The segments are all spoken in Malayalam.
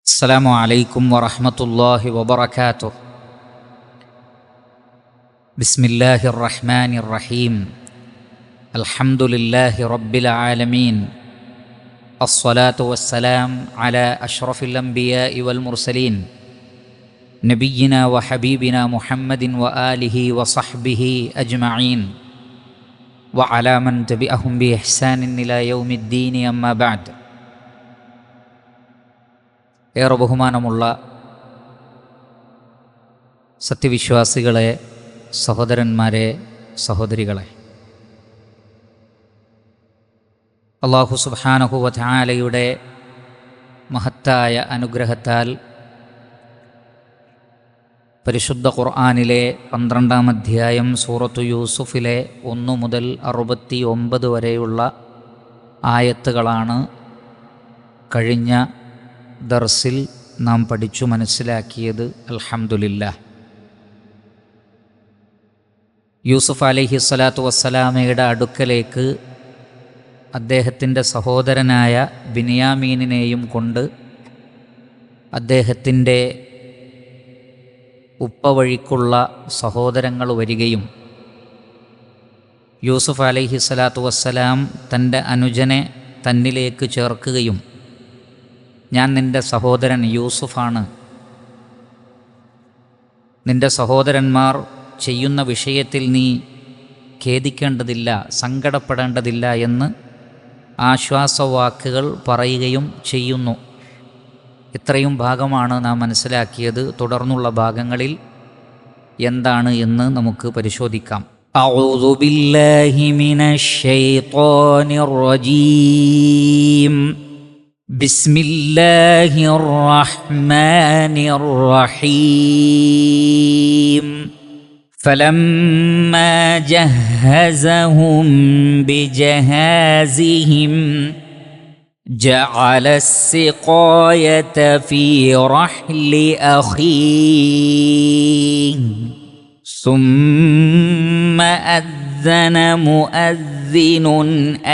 السلام عليكم ورحمة الله وبركاته. بسم الله الرحمن الرحيم. الحمد لله رب العالمين. الصلاة والسلام على أشرف الأنبياء والمرسلين نبينا وحبيبنا محمد وآله وصحبه أجمعين وعلى من تبعهم بإحسان إلى يوم الدين. أما بعد. ഏറെ ബഹുമാനമുള്ള സത്യവിശ്വാസികളെ, സഹോദരന്മാരെ, സഹോദരികളെ, അല്ലാഹു സുബ്ഹാനഹു വ തആലയുടെ മഹത്തായ അനുഗ്രഹത്താൽ പരിശുദ്ധ ഖുർആനിലെ 12-ാം അധ്യായം സൂറത്തു യൂസുഫിലെ 1 മുതൽ 69 വരെയുള്ള ആയത്തുകളാണ് കഴിഞ്ഞ ദർസിൽ നാം പഠിച്ചു മനസ്സിലാക്കിയത്. അൽഹംദുലില്ലാഹ്. യൂസുഫ് അലൈഹിസ്സലാത്തു വസ്സലാമയുടെ അടുക്കലേക്ക് അദ്ദേഹത്തിൻ്റെ സഹോദരനായ ബിനിയാമീനിനെയും കൊണ്ട് അദ്ദേഹത്തിൻ്റെ ഉപ്പ വഴിക്കുള്ള സഹോദരങ്ങൾ വരികയും യൂസുഫ് അലൈഹിസ്സലാത്തു വസ്സലാം തൻ്റെ അനുജനെ തന്നിലേക്ക് ചേർക്കുകയും, ഞാൻ നിൻ്റെ സഹോദരൻ യൂസുഫാണ്, നിൻ്റെ സഹോദരന്മാർ ചെയ്യുന്ന വിഷയത്തിൽ നീ ഖേദിക്കേണ്ടതില്ല, സങ്കടപ്പെടേണ്ടതില്ല എന്ന് ആശ്വാസവാക്കുകൾ പറയുകയും ചെയ്യുന്നു. ഇത്രയും ഭാഗമാണ് നാം മനസ്സിലാക്കിയത്. തുടർന്നുള്ള ഭാഗങ്ങളിൽ എന്താണ് എന്ന് നമുക്ക് പരിശോധിക്കാം. അഊദു ബില്ലാഹി മിനശ് ശൈത്വാനിർ റജീം. ബിസ്മില്ലാഹിർ റഹ്മാനിർ റഹീം. فلما جهزهم بجهازهم جعل السقاية في رحل أخيه ثم أذن مؤذن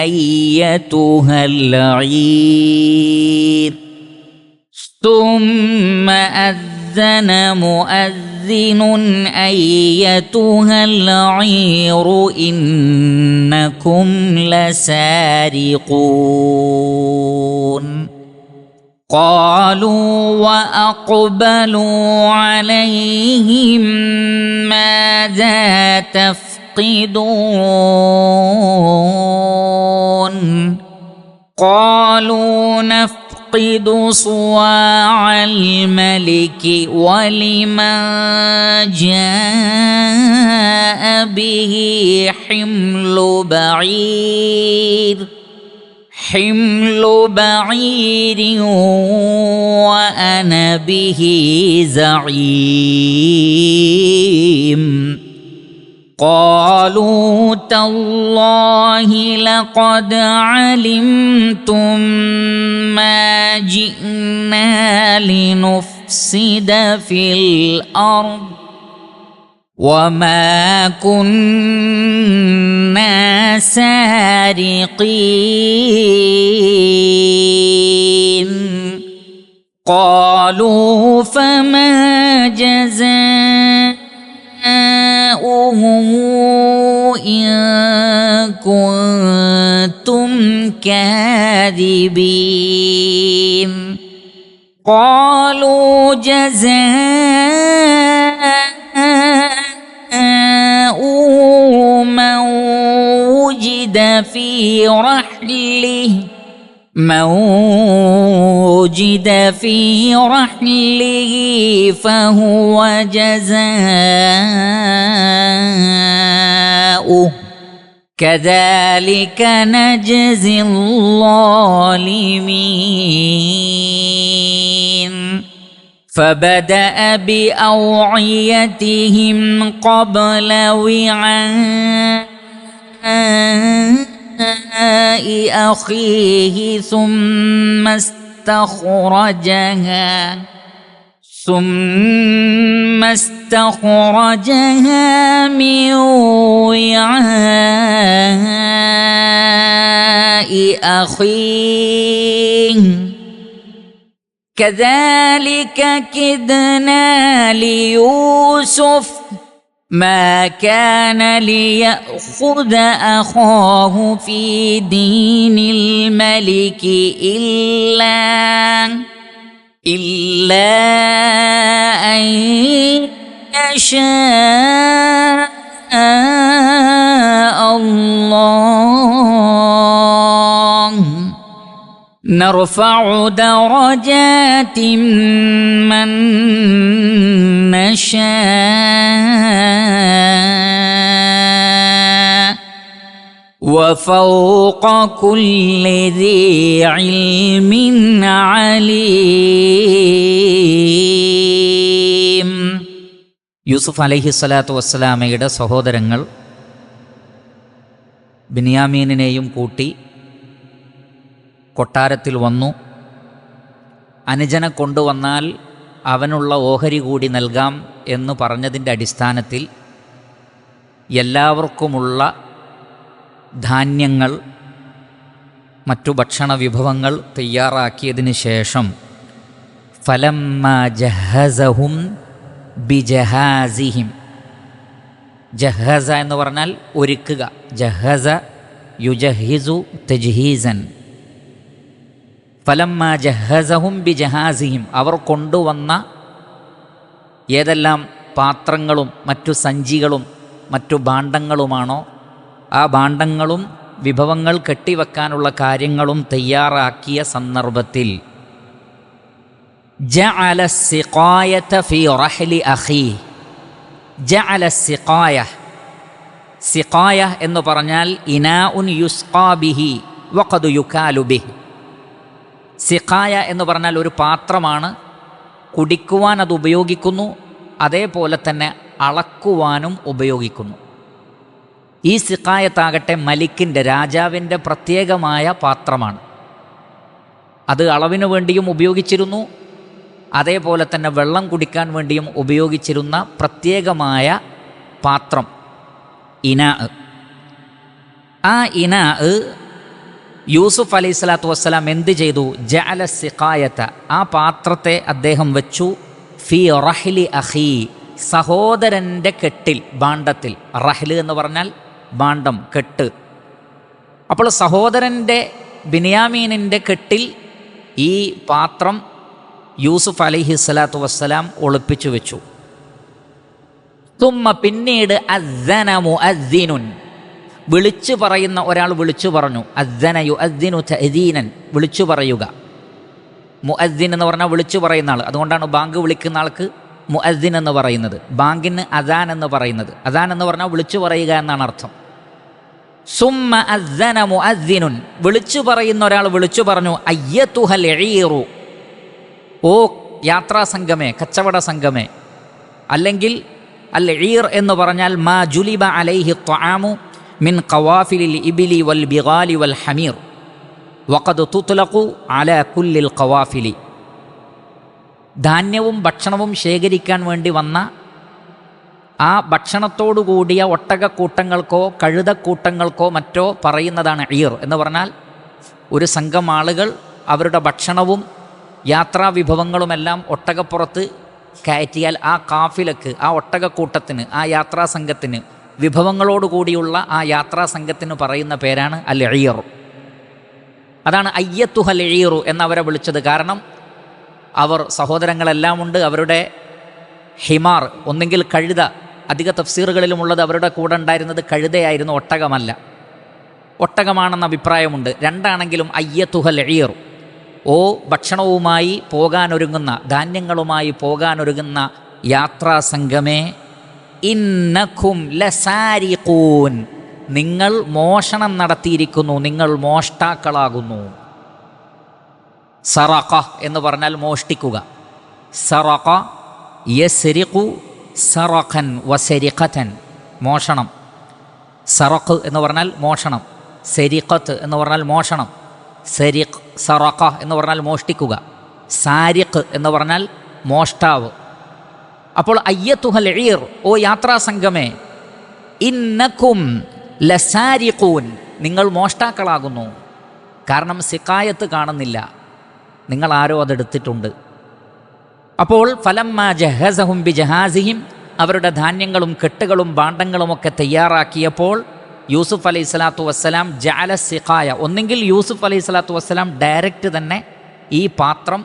أيتها العير ثم أذن مؤذن أيتها العير إنكم لسارقون. قالوا وأقبلوا عليهم ماذا تفقدون. قالوا نفقد صواع الملك ولمن جاء به حمل بعير وأنا به زعيم. قالوا تالله لقد علمتم ما جئنا لنفسد في الأرض وما كنا سارقين. قالوا فما جزاؤه إن كنتم كاذبين. قالوا جزاؤه من وجد في رحله فهو جزاؤه كذلك نجزي الظالمين. فبدأ بأوعيتهم قبل وعاء أخيه ثم استخرجها من وعاء أخيه كذلك كدنا ليوسف ما كان ليأخذ أخاه في دين الملك إلا أن يشاء الله نرفع درجات من نشاء وفوق كل ذي علم عليم. യൂസുഫ് അലൈഹിസ്സലാത്തു വസ്സലാമയുടെ സഹോദരങ്ങൾ ബിന്യാമീനിനെയും കൂട്ടി കൊട്ടാരത്തിൽ വന്നു. അനുജനെ കൊണ്ടുവന്നാൽ അവനുള്ള ഓഹരി കൂടി നൽകാം എന്ന് പറഞ്ഞതിൻ്റെ അടിസ്ഥാനത്തിൽ എല്ലാവർക്കുമുള്ള ധാന്യങ്ങൾ, മറ്റു ഭക്ഷണ വിഭവങ്ങൾ തയ്യാറാക്കിയതിന് ശേഷം ഫലമ്മ ജഹസഹും ബിജഹാസിഹിം. ജഹസ എന്ന് പറഞ്ഞാൽ ഒരുക്കുക. ജഹസ യുജഹിസു തജ്ഹീസൻ. ഫലമ്മ ജഹസഹും ബിജഹാസിഹിം, അവർ കൊണ്ടുവന്ന ഏതെല്ലാം പാത്രങ്ങളും മറ്റു സഞ്ചികളും മറ്റു ഭാണ്ഡങ്ങളുമാണോ ആ ഭാണ്ഡങ്ങളും വിഭവങ്ങൾ കെട്ടിവെക്കാനുള്ള കാര്യങ്ങളും തയ്യാറാക്കിയ സന്ദർഭത്തിൽ ജഅല സിഖായത ഫീ റഹ്ലി അഖീ. ജഅല സിഖായ, സിഖായ എന്ന് പറഞ്ഞാൽ ഇനാഉൻ യുസ്ഖാ ബിഹി വഖദ് യുകാലു ബിഹി. സിഖായ എന്ന് പറഞ്ഞാൽ ഒരു പാത്രമാണ്, കുടിക്കുവാൻ അത് ഉപയോഗിക്കുന്നു, അതേപോലെ തന്നെ അളക്കുവാനും ഉപയോഗിക്കുന്നു. ഈ സിഖായത്താകട്ടെ മലിക്കിൻ്റെ, രാജാവിൻ്റെ പ്രത്യേകമായ പാത്രമാണ്. അത് അളവിനു വേണ്ടിയും ഉപയോഗിച്ചിരുന്നു, അതേപോലെ തന്നെ വെള്ളം കുടിക്കാൻ വേണ്ടിയും ഉപയോഗിച്ചിരുന്ന പ്രത്യേകമായ പാത്രം ഇനാ. ആ ഇനാ യൂസുഫ് അലൈഹിസ്സലാത്തു വസ്സലാം എന്ത് ചെയ്തു? ജഅല സിഖായത, ആ പാത്രത്തെ അദ്ദേഹം വെച്ചു ഫീ റഹ്ലി അഖീ, സഹോദരൻ്റെ കെട്ടിൽ, ഭാണ്ഡത്തിൽ. റഹ്ല് എന്ന് പറഞ്ഞാൽ ഭാണ്ഡം, കെട്ട്. അപ്പോൾ സഹോദരൻ്റെ ബിന്യാമീനിൻ്റെ കെട്ടിൽ ഈ പാത്രം യൂസുഫ് അലൈഹിസ്സലാത്തു വസ്സലാം ഒളിപ്പിച്ചു വെച്ചു. തുമ്മ, പിന്നീട് അസ്സന മുഅദ്ദിനുൻ, വിളിച്ചു പറയുന്ന ഒരാൾ വിളിച്ചു പറഞ്ഞു. അസ്സന യുഅദ്ദിനു തഅദീനൻ, വിളിച്ചു പറയുക. മുഅദ്ദിൻ എന്ന് പറഞ്ഞാൽ വിളിച്ചു പറയുന്ന ആൾ. അതുകൊണ്ടാണ് ബാങ്ക് വിളിക്കുന്ന ആൾക്ക് മുഅദ്ദിൻ എന്ന് പറയുന്നത്, ബാങ്കിന് അദാൻ എന്ന് പറയുന്നത്. അദാൻ എന്ന് പറഞ്ഞാൽ വിളിച്ചു പറയുക എന്നാണ് അർത്ഥം. സുമ്മ അസ്സന മുഅദ്ദിനുൻ, വിളിച്ചു പറയുന്ന ഒരാൾ വിളിച്ചു പറഞ്ഞു. അയ്യതുഹൽ ഈറു, ഓ യാത്രാ സംഘമേ, കച്ചവട സംഘമേ. അല്ലെങ്കിൽ അൽ ഈർ എന്ന് പറഞ്ഞാൽ മാ ജുലിബ അലൈഹി ത്വആമു മിൻ ഖവാഫിലിൽ ഇബ്ലി വൽ ബിഗാലി വൽ ഹമീർ വഖദ് തുത്ലഖു അലാ കുല്ലിൽ ഖവാഫിലി. ധാന്യവും ഭക്ഷണവും ശേഖരിക്കാൻ വേണ്ടി വന്ന ആ ഭക്ഷണത്തോടു കൂടിയ ഒട്ടകക്കൂട്ടങ്ങൾക്കോ കഴുതക്കൂട്ടങ്ങൾക്കോ മറ്റോ പറയുന്നതാണ് ഈർ എന്ന് പറഞ്ഞാൽ. ഒരു സംഘം ആളുകൾ അവരുടെ ഭക്ഷണവും യാത്രാ വിഭവങ്ങളുമെല്ലാം ഒട്ടകപ്പുറത്ത് കയറ്റിയാൽ ആ കാഫിലക്ക്, ആ ഒട്ടകക്കൂട്ടത്തിന്, ആ യാത്രാ സംഘത്തിന്, വിഭവങ്ങളോടുകൂടിയുള്ള ആ യാത്രാ സംഘത്തിന് പറയുന്ന പേരാണ് അൽ ഈർ. അതാണ് അയ്യത്തുഹൽ ഈറു എന്നവരെ വിളിച്ചത്. കാരണം അവർ സഹോദരങ്ങളെല്ലാം ഉണ്ട്. അവരുടെ ഹിമാർ, ഒന്നെങ്കിൽ കഴുത, അധിക തഫ്സീറുകളിലുമുള്ളത് അവരുടെ കൂടെ ഉണ്ടായിരുന്നത് കഴുതയായിരുന്നു, ഒട്ടകമല്ല. ഒട്ടകമാണെന്ന അഭിപ്രായമുണ്ട്. രണ്ടാണെങ്കിലും അയ്യത്തുഹൽ ഈർ, ഓ ഭക്ഷണവുമായി പോകാനൊരുങ്ങുന്ന, ധാന്യങ്ങളുമായി പോകാനൊരുങ്ങുന്ന യാത്രാ സംഘമേ, ഇന്നക്കും ലസാരിഖൂൻ, നിങ്ങൾ മോഷണം നടത്തിയിരിക്കുന്നു, നിങ്ങൾ മോഷ്ടാക്കളാകുന്നു. സറഖ എന്ന് പറഞ്ഞാൽ മോഷ്ടിക്കുക. സറഖ യസ്രിഖു സറഖൻ വസരിഖതൻ, മോഷണം. സറഖ് എന്ന് പറഞ്ഞാൽ മോഷണം, സരിഖത്ത് എന്ന് പറഞ്ഞാൽ മോഷണം, സരിഖ് സറഖ എന്ന് പറഞ്ഞാൽ മോഷ്ടിക്കുക, സാരിഖ് എന്ന് പറഞ്ഞാൽ മോഷ്ടാവ്. അപ്പോൾ അയ്യത്തുഹൽ ഈർ, ഓ യാത്രാ സംഘമേ, ഇന്നക്കും ലസാരിഖൂൻ, നിങ്ങൾ മോഷ്ടാക്കളാകുന്നു. കാരണം സിഖായത്ത് കാണുന്നില്ല, നിങ്ങൾ ആരോ അതെടുത്തിട്ടുണ്ട്. അപ്പോൾ ഫലമ്മ ജഹസഹും ബിജഹാസിഹിം, അവരുടെ ധാന്യങ്ങളും കെട്ടുകളും ഭാണ്ഡങ്ങളുമൊക്കെ തയ്യാറാക്കിയപ്പോൾ യൂസുഫ് അലൈഹി സ്വലാത്തു വസ്സലാം ജഅല സിഖായ, ഒന്നെങ്കിൽ യൂസുഫ് അലൈഹി സ്വലാത്തു വസ്സലാം ഡയറക്റ്റ് തന്നെ ഈ പാത്രം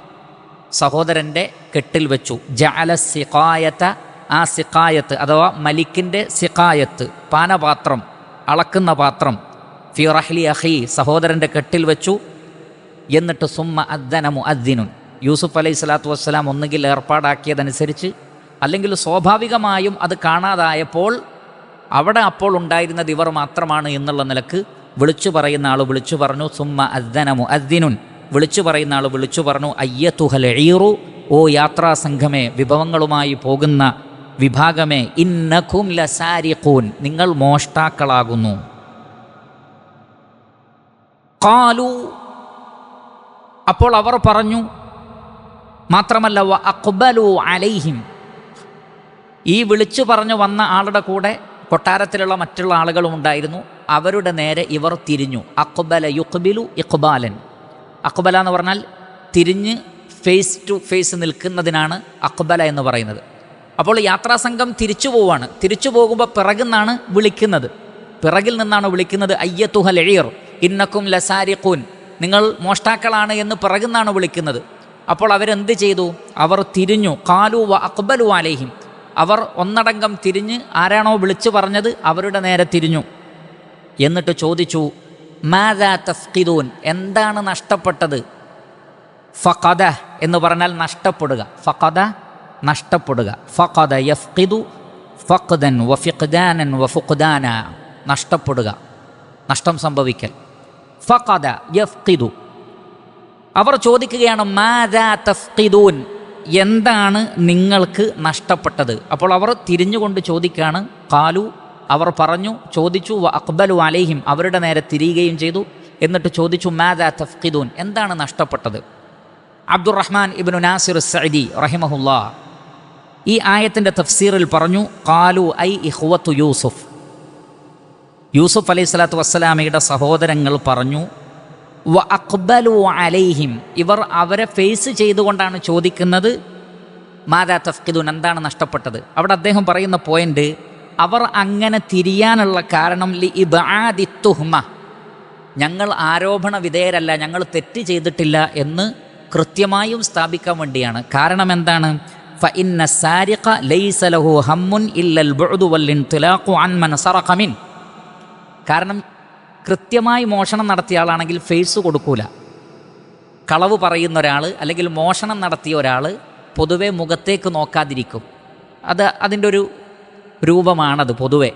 സഹോദരൻ്റെ കെട്ടിൽ വെച്ചു. ജഅല സിഖായത, ആ സിഖായത്ത് അഥവാ മലിക്കിൻ്റെ സിഖായത്ത്, പാനപാത്രം, അളക്കുന്ന പാത്രം, ഫി റഹ്ലി അഖി, സഹോദരൻ്റെ കെട്ടിൽ വെച്ചു. എന്നിട്ട് സുമ്മ അദ്ദന മുഅദ്ദിനുൻ, യൂസുഫ് അലൈഹി സ്വലാത്തു വസ്സലാം ഒന്നുകിൽ ഏർപ്പാടാക്കിയതനുസരിച്ച് അല്ലെങ്കിൽ സ്വാഭാവികമായും അത് കാണാതായപ്പോൾ അവിടെ അപ്പോൾ ഉണ്ടായിരുന്നത് ഇവർ മാത്രമാണ് എന്നുള്ള നിലക്ക് വിളിച്ചു പറയുന്ന ആൾ വിളിച്ചു പറഞ്ഞു. സുമ്മ അദ്ദന മുഅദ്ദിനുൻ, വിളിച്ചു പറയുന്ന ആൾ വിളിച്ചു പറഞ്ഞു, അയ്യത്തുഹൽ ഈറു, ഓ യാത്രാ സംഘമേ, വിഭവങ്ങളുമായി പോകുന്ന വിഭാഗമേ, ഇന്നകും ലസാരിഖൂൻ, നിങ്ങൾ മോഷ്ടാക്കളാകുന്നു. ഖാലു, അപ്പോൾ അവർ പറഞ്ഞു, മാത്രമല്ല വ അഖ്ബലു അലൈഹിം, ഈ വിളിച്ചു പറഞ്ഞു വന്ന ആളുടെ കൂടെ കൊട്ടാരത്തിലുള്ള മറ്റുള്ള ആളുകളും ഉണ്ടായിരുന്നു. അവരുടെ നേരെ ഇവർ തിരിഞ്ഞു. അഖ്ബല യുഖ്ബിലു ഇഖ്ബാലൻ, അഖ്ബല എന്ന് പറഞ്ഞാൽ തിരിഞ്ഞ് ഫേസ് ടു ഫേസ് നിൽക്കുന്നതിനാണ് അഖ്ബല എന്ന് പറയുന്നത്. അപ്പോൾ യാത്രാസംഘം തിരിച്ചു പോവാണ്. തിരിച്ചു പോകുമ്പോൾ പിറകിൽ നിന്നാണ് വിളിക്കുന്നത്, പിറകിൽ നിന്നാണ് വിളിക്കുന്നത്. അയ്യത്തുഹൽ ഈർ ഇന്നക്കും ലസാരിഖൂൻ, നിങ്ങൾ മോഷ്ടാക്കളാണ് എന്ന് പിറകിൽ നിന്നാണ് വിളിക്കുന്നത്. അപ്പോൾ അവരെന്ത് ചെയ്തു? അവർ തിരിഞ്ഞു. ഖാലു വ അഖ്ബലു അലൈഹിം, അവർ ഒന്നടങ്കം തിരിഞ്ഞ് ആരാണോ വിളിച്ചു പറഞ്ഞത് അവരുടെ നേരെ തിരിഞ്ഞു. എന്നിട്ട് ചോദിച്ചു, മാദാ തഫ്ഖിദൂൻ, എന്താണ് നഷ്ടപ്പെട്ടത്? ഫഖദ എന്ന് പറഞ്ഞാൽ നഷ്ടപ്പെടുക, ഫഖദ നഷ്ടപ്പെടുക, ഫഖദ യഫ്ഖിദു ഫഖ്ദൻ വഫിഖ്ദാനൻ വഫുഖ്ദാന, നഷ്ടപ്പെടുക, നഷ്ടം സംഭവിക്കൽ. ഫഖദ യഫ്ഖിദു, അവർ ചോദിക്കുകയാണ് മാദാ തഫ്ഖിദൂൻ, എന്താണ് നിങ്ങൾക്ക് നഷ്ടപ്പെട്ടത്? അപ്പോൾ അവർ തിരിഞ്ഞുകൊണ്ട് ചോദിക്കുകയാണ്. ഖാലു, അവർ പറഞ്ഞു, ചോദിച്ചു. വ അഖ്ബലു അലൈഹിം, അവരുടെ നേരെ തിരിയുകയും ചെയ്തു. എന്നിട്ട് ചോദിച്ചു, മാദാ തഫ്ഖിദൂൻ, എന്താണ് നഷ്ടപ്പെട്ടത്? അബ്ദുറഹ്മാൻ ഇബ്നു നാസിർ സഅദി റഹിമഹുല്ലാ ഈ ആയത്തിൻ്റെ തഫ്സീറിൽ പറഞ്ഞു, ഖാലു ഐ ഇഖ്വത്തു യൂസുഫ്, യൂസുഫ് അലൈഹി സ്വലാത്തു വസ്സലാമയുടെ സഹോദരങ്ങൾ പറഞ്ഞു. വ അഖ്ബലു അലൈഹിം, ഇവർ അവരെ ഫേസ് ചെയ്തുകൊണ്ടാണ് ചോദിക്കുന്നത്. മാദാ തഫ്ഖിദൂൻ, എന്താണ് നഷ്ടപ്പെട്ടത്? അവിടെ അദ്ദേഹം പറയുന്ന പോയിന്റ്, അവർ അങ്ങനെ തിരിയാനുള്ള കാരണം ലി ഇബ്ആദി തുഹ്മ, ഞങ്ങൾ ആരോപണ വിധേയരല്ല, ഞങ്ങൾ തെറ്റ് ചെയ്തിട്ടില്ല എന്ന് കൃത്യമായും സ്ഥാപിക്കാൻ വേണ്ടിയാണ്. കാരണം എന്താണ്? ഫഇന്ന സാരിഖ ലൈസ ലഹു ഹമ്മുൻ ഇല്ലൽ ബുഅദു വൽ ഇൻതിലാഖു അൻ മൻ സറഖ മിൻ, കാരണം കൃത്യമായി മോഷണം നടത്തിയ ആളാണെങ്കിൽ ഫേസ് കൊടുക്കൂല. കളവ് പറയുന്ന ഒരാൾ അല്ലെങ്കിൽ മോഷണം നടത്തിയ ഒരാൾ പൊതുവെ മുഖത്തേക്ക് നോക്കാതിരിക്കും. അതിൻ്റെ ഒരു രൂപമാണത്. പൊതുവെ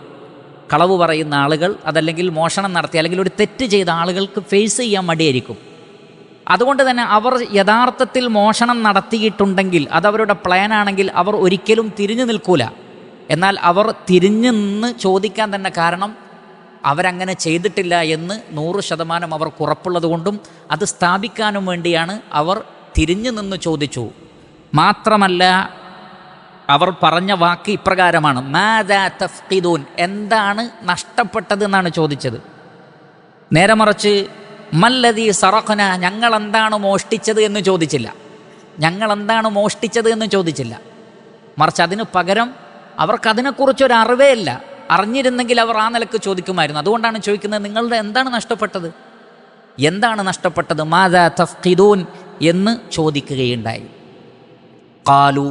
കളവ് പറയുന്ന ആളുകൾ, അതല്ലെങ്കിൽ മോഷണം നടത്തിയ അല്ലെങ്കിൽ ഒരു തെറ്റ് ചെയ്ത ആളുകൾക്ക് ഫേസ് ചെയ്യാൻ മടിയായിരിക്കും. അതുകൊണ്ട് തന്നെ അവർ യഥാർത്ഥത്തിൽ മോഷണം നടത്തിയിട്ടുണ്ടെങ്കിൽ, അതവരുടെ പ്ലാനാണെങ്കിൽ അവർ ഒരിക്കലും തിരിഞ്ഞു നിൽക്കൂല. എന്നാൽ അവർ തിരിഞ്ഞു നിന്ന് ചോദിക്കാൻ തന്നെ കാരണം അവരങ്ങനെ ചെയ്തിട്ടില്ല എന്ന് 100% അവർക്ക് ഉറപ്പുള്ളത് കൊണ്ടും അത് സ്ഥാപിക്കാനും വേണ്ടിയാണ് അവർ തിരിഞ്ഞു നിന്ന് ചോദിച്ചു. മാത്രമല്ല അവർ പറഞ്ഞ വാക്ക് ഇപ്രകാരമാണ്, മാദാ തഫ്ഖിദൂൻ, എന്താണ് നഷ്ടപ്പെട്ടത് എന്നാണ് ചോദിച്ചത്. നേരെ മറിച്ച് മല്ലദീ സറഖന, ഞങ്ങളെന്താണ് മോഷ്ടിച്ചത് എന്ന് ചോദിച്ചില്ല, ഞങ്ങളെന്താണ് മോഷ്ടിച്ചത് എന്ന് ചോദിച്ചില്ല. മറിച്ച് അതിന് പകരം അവർക്കതിനെക്കുറിച്ചൊരു അറിവേ ഇല്ല. അറിഞ്ഞിരുന്നെങ്കിൽ അവർ ആ നിലക്ക് ചോദിക്കുമായിരുന്നു. അതുകൊണ്ടാണ് ചോദിക്കുന്നത്, നിങ്ങളുടെ എന്താണ് നഷ്ടപ്പെട്ടത്, എന്താണ് നഷ്ടപ്പെട്ടത്? മാദാ തഫ്ഖിദൂൻ എന്ന് ചോദിക്കുകയുണ്ടായി. ഖാലു,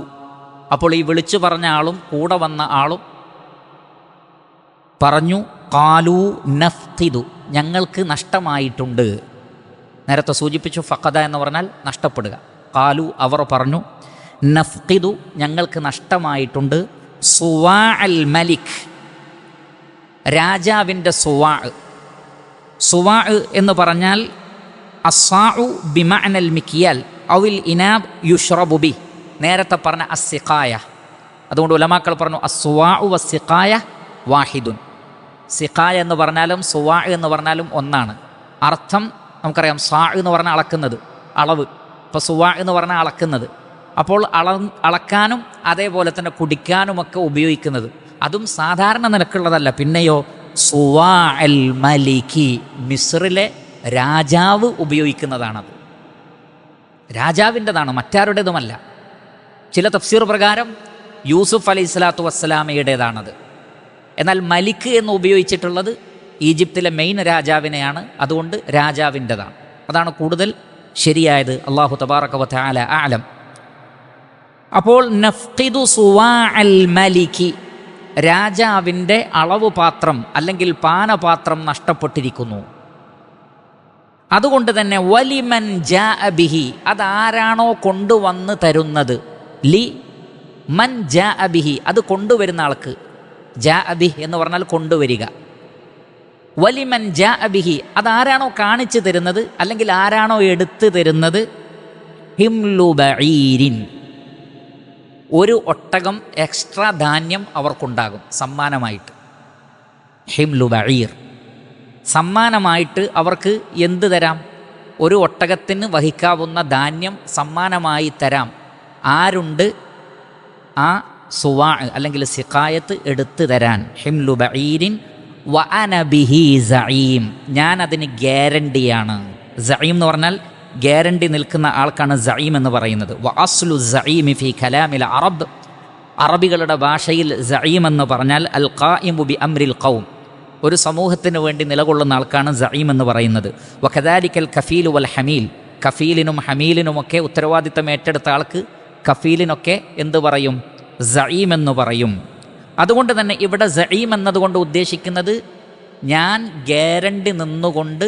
അപ്പോൾ ഈ വിളിച്ചു പറഞ്ഞ ആളും കൂടെ വന്ന ആളും പറഞ്ഞു, ഖാലു നഫ്ഖിദു, ഞങ്ങൾക്ക് നഷ്ടമായിട്ടുണ്ട്. നേരത്തെ സൂചിപ്പിച്ചു, ഫഖദ എന്ന് പറഞ്ഞാൽ നഷ്ടപ്പെടുക. ഖാലു, അവർ പറഞ്ഞു, നഫ്ഖിദു, ഞങ്ങൾക്ക് നഷ്ടമായിട്ടുണ്ട്. സുവാ അൽ മലിക്, രാജാവിൻ്റെ സുവാ. സുവാ എന്ന് പറഞ്ഞാൽ അസ്സാഉ ബിമഅനൽ മിക്യാൽ ഔൽ ഇനാബ് യുഷ്റബു ബി, നേരത്തെ പറഞ്ഞ അസ്സിഖായ. അതുകൊണ്ട് ഉലമാക്കൾ പറഞ്ഞു അസ്സുവാഉ വസ്സിഖായ വാഹിദുൻ. സിഖായ എന്ന് പറഞ്ഞാലും സുവാ എന്ന് പറഞ്ഞാലും ഒന്നാണ്. അർത്ഥം നമുക്കറിയാം, സാ എന്ന് പറഞ്ഞാൽ അളക്കുന്നത്, അളവ്. ഇപ്പോൾ സുവാ എന്ന് പറഞ്ഞാൽ അളക്കുന്നത്. അപ്പോൾ അളക്കാനും അതേപോലെ തന്നെ കുടിക്കാനുമൊക്കെ ഉപയോഗിക്കുന്നത്. അതും സാധാരണ നിലക്കുള്ളതല്ല. പിന്നെയോ സുവാ അൽ മലിക്കി, മിസ്റിലെ രാജാവ് ഉപയോഗിക്കുന്നതാണത്. രാജാവിൻ്റെതാണ്, മറ്റാരുടേതുമല്ല. ചില തഫ്സീർ പ്രകാരം യൂസുഫ് അലൈഹി സ്വലാത്തു വസ്സലാമയുടേതാണത്. എന്നാൽ മലിക് എന്ന് ഉപയോഗിച്ചിട്ടുള്ളത് ഈജിപ്തിലെ മെയിൻ രാജാവിനെയാണ്. അതുകൊണ്ട് രാജാവിൻ്റെതാണ്. അതാണ് കൂടുതൽ ശരിയായത്. അല്ലാഹു തബാറക വ തആല അഅലം. അപ്പോൾ നഫ്ഖിദു സുവാഅൽ മലികി, രാജാവിൻ്റെ അളവ് പാത്രം അല്ലെങ്കിൽ പാനപാത്രം നഷ്ടപ്പെട്ടിരിക്കുന്നു. അതുകൊണ്ട് തന്നെ വലിമൻ ജാഅ ബിഹി, അതാരാണോ കൊണ്ടുവന്ന് തരുന്നത്, ലി മൻ ജാഅ ബിഹി, അത് കൊണ്ടുവരുന്ന ആൾക്ക്. ജാഅ ബിഹി എന്ന് പറഞ്ഞാൽ കൊണ്ടുവരിക. വലിമൻ ജാഅ ബിഹി, അതാരാണോ കാണിച്ചു തരുന്നത് അല്ലെങ്കിൽ ആരാണോ എടുത്തു തരുന്നത്, ഹിംലു ബഈരിൻ, ഒരു ഒട്ടകം എക്സ്ട്രാ ധാന്യം അവർക്കുണ്ടാകും സമ്മാനമായിട്ട്. ഹിംലു ബഈർ, സമ്മാനമായിട്ട് അവർക്ക് എന്ത് തരാം? ഒരു ഒട്ടകത്തിന് വഹിക്കാവുന്ന ധാന്യം സമ്മാനമായി തരാം. ആരുണ്ട്? ആ സുവാ അല്ലെങ്കിൽ സിഖായത്ത് എടുത്തു തരാൻ. ഹിംലു ബഈരിൻ വ അന ബിഹി സഈം, ഞാൻ അതിന് ഗ്യാരണ്ടിയാണ്. സഈം എന്ന് പറഞ്ഞാൽ ഗ്യാരണ്ടി നിൽക്കുന്ന ആൾക്കാണ് സഈം എന്ന് പറയുന്നത്. വ അസ്ലു സഈമി ഫി കലാമിൽ അറബ്, അറബികളുടെ ഭാഷയിൽ സഈം എന്ന് പറഞ്ഞാൽ അൽ ഖായിമു ബി അംരിൽ ഖൗം, ഒരു സമൂഹത്തിന് വേണ്ടി നിലകൊള്ളുന്ന ആൾക്കാണ് സഈം എന്ന് പറയുന്നത്. വകദാലിക്കൽ കഫീലു വൽ ഹമീൽ, കഫീലിനും ഹമീലിനുമൊക്കെ ഉത്തരവാദിത്തം ഏറ്റെടുത്ത ആൾക്ക് കഫീലിനൊക്കെ എന്ത് പറയും? സഈം എന്ന് പറയും. അതുകൊണ്ട് തന്നെ ഇവിടെ സഈം എന്നതുകൊണ്ട് ഉദ്ദേശിക്കുന്നത് ഞാൻ ഗ്യാരണ്ടി നിന്നുകൊണ്ട്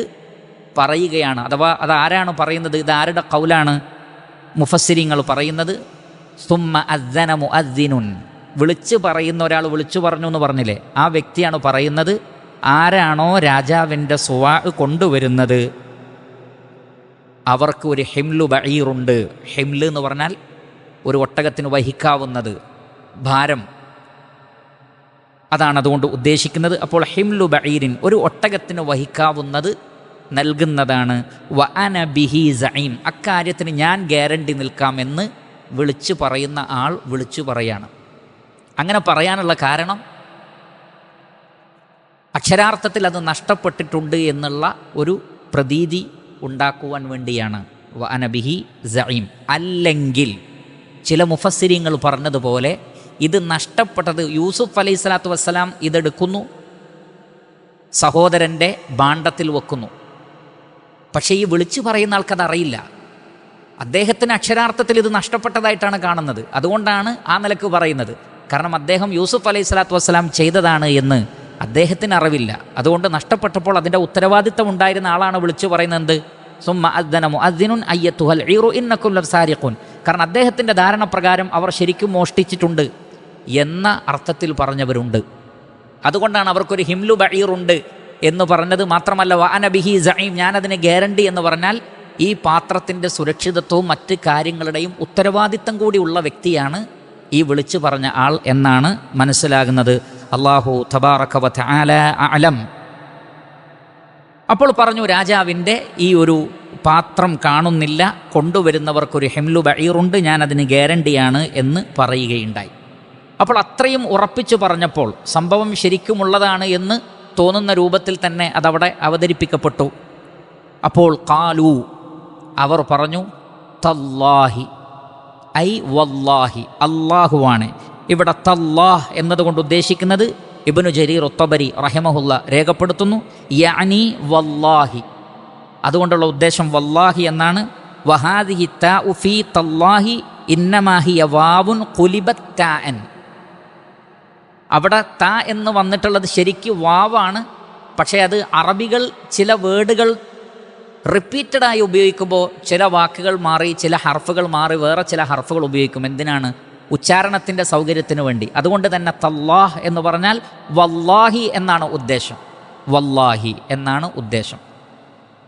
പറയുകയാണ്. അഥവാ അതാരാണ് പറയുന്നത്? ഇതാരുടെ ഖൗലാണ്? മുഫസ്സിരിങ്ങൾ പറയുന്നത് സുമ്മ അദ്ദന മുഅദ്ദിനുൻ, വിളിച്ചു പറയുന്ന ഒരാൾ വിളിച്ചു പറഞ്ഞു എന്ന് പറഞ്ഞില്ലേ, ആ വ്യക്തിയാണ് പറയുന്നത്. ആരാണോ രാജാവിൻ്റെ സുവാ കൊണ്ടുവരുന്നത് അവർക്ക് ഒരു ഹിംലു ബഈറുണ്ട്. ഹിംല് എന്ന് പറഞ്ഞാൽ ഒരു ഒട്ടകത്തിന് വഹിക്കാവുന്നത്, ഭാരം, അതാണ് അതുകൊണ്ട് ഉദ്ദേശിക്കുന്നത്. അപ്പോൾ ഹിംലു ബഈരിൻ, ഒരു ഒട്ടകത്തിന് വഹിക്കാവുന്നത് നൽകുന്നതാണ്. വ അന ബിഹി സഈം, അക്കാര്യത്തിന് ഞാൻ ഗ്യാരണ്ടി നിൽക്കാമെന്ന് വിളിച്ചു പറയുന്ന ആൾ വിളിച്ചു പറയാണ്. അങ്ങനെ പറയാനുള്ള കാരണം അക്ഷരാർത്ഥത്തിൽ അത് നഷ്ടപ്പെട്ടിട്ടുണ്ട് എന്നുള്ള ഒരു പ്രതീതി ഉണ്ടാക്കുവാൻ വേണ്ടിയാണ്. വ അന ബിഹി സഈം. അല്ലെങ്കിൽ ചില മുഫസ്സിരിങ്ങൾ പറഞ്ഞതുപോലെ ഇത് നഷ്ടപ്പെട്ടത് യൂസുഫ് അലൈഹി സ്വലാത്തു വസ്സലാം ഇതെടുക്കുന്നു, സഹോദരൻ്റെ ഭാണ്ഡത്തിൽ വെക്കുന്നു. പക്ഷേ ഈ വിളിച്ചു പറയുന്ന ആൾക്കതറിയില്ല. അദ്ദേഹത്തിന് അക്ഷരാർത്ഥത്തിൽ ഇത് നഷ്ടപ്പെട്ടതായിട്ടാണ് കാണുന്നത്. അതുകൊണ്ടാണ് ആ നിലക്ക് പറയുന്നത്. കാരണം അദ്ദേഹം യൂസുഫ് അലൈഹി സ്വലാത്തു വസ്സലാം ചെയ്തതാണ് എന്ന് അദ്ദേഹത്തിന് അറിവില്ല. അതുകൊണ്ട് നഷ്ടപ്പെട്ടപ്പോൾ അതിൻ്റെ ഉത്തരവാദിത്തം ഉണ്ടായിരുന്ന ആളാണ് വിളിച്ചു പറയുന്നത്. സുമ്മ അദ്ദന മുഅദ്ദിനുൻ അയ്യത്തുഹൽ ഈറു ഇന്നകും ലസാരിഖൂൻ, കാരണം അദ്ദേഹത്തിൻ്റെ ധാരണ പ്രകാരം അവർ ശരിക്കും മോഷ്ടിച്ചിട്ടുണ്ട് എന്ന അർത്ഥത്തിൽ പറഞ്ഞവരുണ്ട്. അതുകൊണ്ടാണ് അവർക്കൊരു ഹിംലു ബഈറുണ്ട് എന്ന് പറഞ്ഞത്. മാത്രമല്ല വ അന ബിഹി സഈം, ഞാനതിന് ഗ്യാരണ്ടി എന്ന് പറഞ്ഞാൽ ഈ പാത്രത്തിൻ്റെ സുരക്ഷിതത്വവും മറ്റ് കാര്യങ്ങളുടെയും ഉത്തരവാദിത്തം കൂടി ഉള്ള വ്യക്തിയാണ് ഈ വിളിച്ചു പറഞ്ഞ ആൾ എന്നാണ് മനസ്സിലാകുന്നത്. അല്ലാഹു തബാറക വ തആല അഅലം. അപ്പോൾ പറഞ്ഞു, രാജാവിൻ്റെ ഈ ഒരു പാത്രം കാണുന്നില്ല, കൊണ്ടുവരുന്നവർക്കൊരു ഹിംലു ബഈറുണ്ട്, ഞാനതിന് ഗ്യാരണ്ടിയാണ് എന്ന് പറയുകയുണ്ടായി. അപ്പോൾ അത്രയും ഉറപ്പിച്ചു പറഞ്ഞപ്പോൾ സംഭവം ശരിക്കുമുള്ളതാണ് എന്ന് തോന്നുന്ന രൂപത്തിൽ തന്നെ അതവിടെ അവതരിപ്പിക്കപ്പെട്ടു. അപ്പോൾ ഖാലു, അവർ പറഞ്ഞു, തല്ലാഹി ഐ വല്ലാഹി, അല്ലാഹുവാണ്. ഇവിടെ തല്ലാഹ് എന്നതുകൊണ്ട് ഉദ്ദേശിക്കുന്നത് ഇബ്നു ജരീർ അത്ബരി റഹിമഹുല്ല രേഖപ്പെടുത്തുന്നു, യഅനി വല്ലാഹി, അതുകൊണ്ടുള്ള ഉദ്ദേശം വല്ലാഹി എന്നാണ്. വഹാദിഹി താഉ ഫീ തല്ലാഹി ഇന്നമാ ഹിയ വാവുൻ ഖുലിബത് താഅൻ, അവിടെ താ എന്ന് വന്നിട്ടുള്ളത് ശരിക്ക് വാവാണ്. പക്ഷേ അത് അറബികൾ ചില വേർഡുകൾ റിപ്പീറ്റഡായി ഉപയോഗിക്കുമ്പോൾ ചില വാക്കുകൾ മാറി, ചില ഹർഫുകൾ മാറി വേറെ ചില ഹർഫുകൾ ഉപയോഗിക്കും. എന്തിനാണ്? ഉച്ചാരണത്തിൻ്റെ സൗകര്യത്തിന് വേണ്ടി. അതുകൊണ്ട് തന്നെ തല്ലാഹ് എന്ന് പറഞ്ഞാൽ വല്ലാഹി എന്നാണ് ഉദ്ദേശം. വല്ലാഹി എന്നാണ് ഉദ്ദേശം.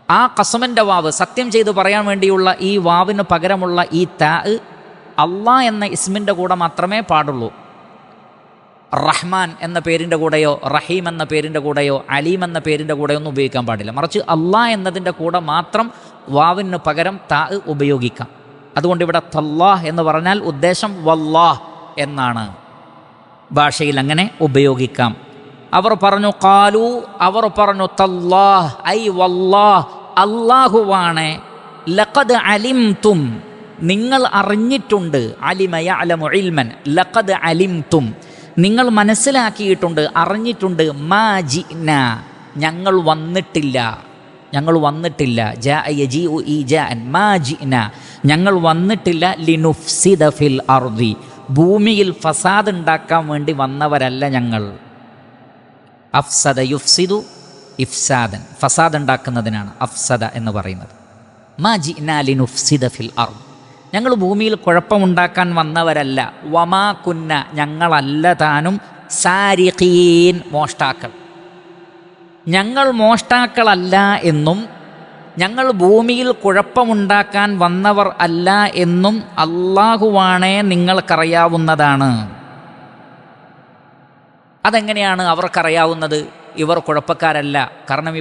ആ ഖസമിൻ്റെ വാവ്, സത്യം ചെയ്ത് പറയാൻ വേണ്ടിയുള്ള ഈ വാവിന് പകരമുള്ള ഈ താ അള്ളാഹ് എന്ന ഇസ്മിൻ്റെ കൂടെ മാത്രമേ പാടുള്ളൂ. റഹ്മാൻ എന്ന പേരിൻ്റെ കൂടെയോ റഹീം എന്ന പേരിൻ്റെ കൂടെയോ അലീം എന്ന പേരിൻ്റെ കൂടെയോ ഒന്നും ഉപയോഗിക്കാൻ പാടില്ല. മറിച്ച് അള്ളാഹ് എന്നതിൻ്റെ കൂടെ മാത്രം വാവിന് പകരം താ ഉപയോഗിക്കാം. അതുകൊണ്ട് ഇവിടെ തല്ലാഹ് എന്ന് പറഞ്ഞാൽ ഉദ്ദേശം വല്ലാഹ് എന്നാണ്. ഭാഷയിൽ അങ്ങനെ ഉപയോഗിക്കാം. അവർ പറഞ്ഞു ഖാലു, അവർ പറഞ്ഞു തല്ലാഹ് ഐ വല്ലാഹ്, അല്ലാഹുവാണ്. ലഖദ് അലിംതും, നിങ്ങൾ അറിഞ്ഞിട്ടുണ്ട്. അലിമ യഅലമു ഇൽമൻ ലഖദ് അലിംതും, നിങ്ങൾ മനസ്സിലാക്കിയിട്ടുണ്ട്, അറിഞ്ഞിട്ടുണ്ട്. മാ ജിഅ്ന, ഞങ്ങൾ വന്നിട്ടില്ല, ഞങ്ങൾ വന്നിട്ടില്ല. ജാഅ യജീഉ ഈജാഅൻ, മാ ജിഅ്ന, ഞങ്ങൾ വന്നിട്ടില്ല. ലിനുഫ്സിദ ഫിൽ അർദി, ഭൂമിയിൽ ഫസാദ് ഉണ്ടാക്കാൻ വേണ്ടി വന്നവരല്ല ഞങ്ങൾ. അഫ്സദ യുഫ്സിദു ഇഫ്സാദൻ, ഫസാദ് ഉണ്ടാക്കുന്നതിനാണ് അഫ്സദ എന്ന് പറയുന്നത്. മാ ജിഅ്നാ ലിനുഫ്സിദ ഫിൽ അർദ്, ഞങ്ങൾ ഭൂമിയിൽ കുഴപ്പമുണ്ടാക്കാൻ വന്നവരല്ല. വമാ കുന്ന, ഞങ്ങളല്ല താനും സാരിഖീൻ, മോഷ്ടാക്കൾ. ഞങ്ങൾ മോഷ്ടാക്കളല്ല എന്നും ഞങ്ങൾ ഭൂമിയിൽ കുഴപ്പമുണ്ടാക്കാൻ വന്നവർ അല്ല എന്നും അല്ലാഹുവാണേ നിങ്ങൾക്കറിയാവുന്നതാണ്. അതെങ്ങനെയാണ് അവർക്കറിയാവുന്നത്? ഇവർ കുഴപ്പക്കാരല്ല. കാരണം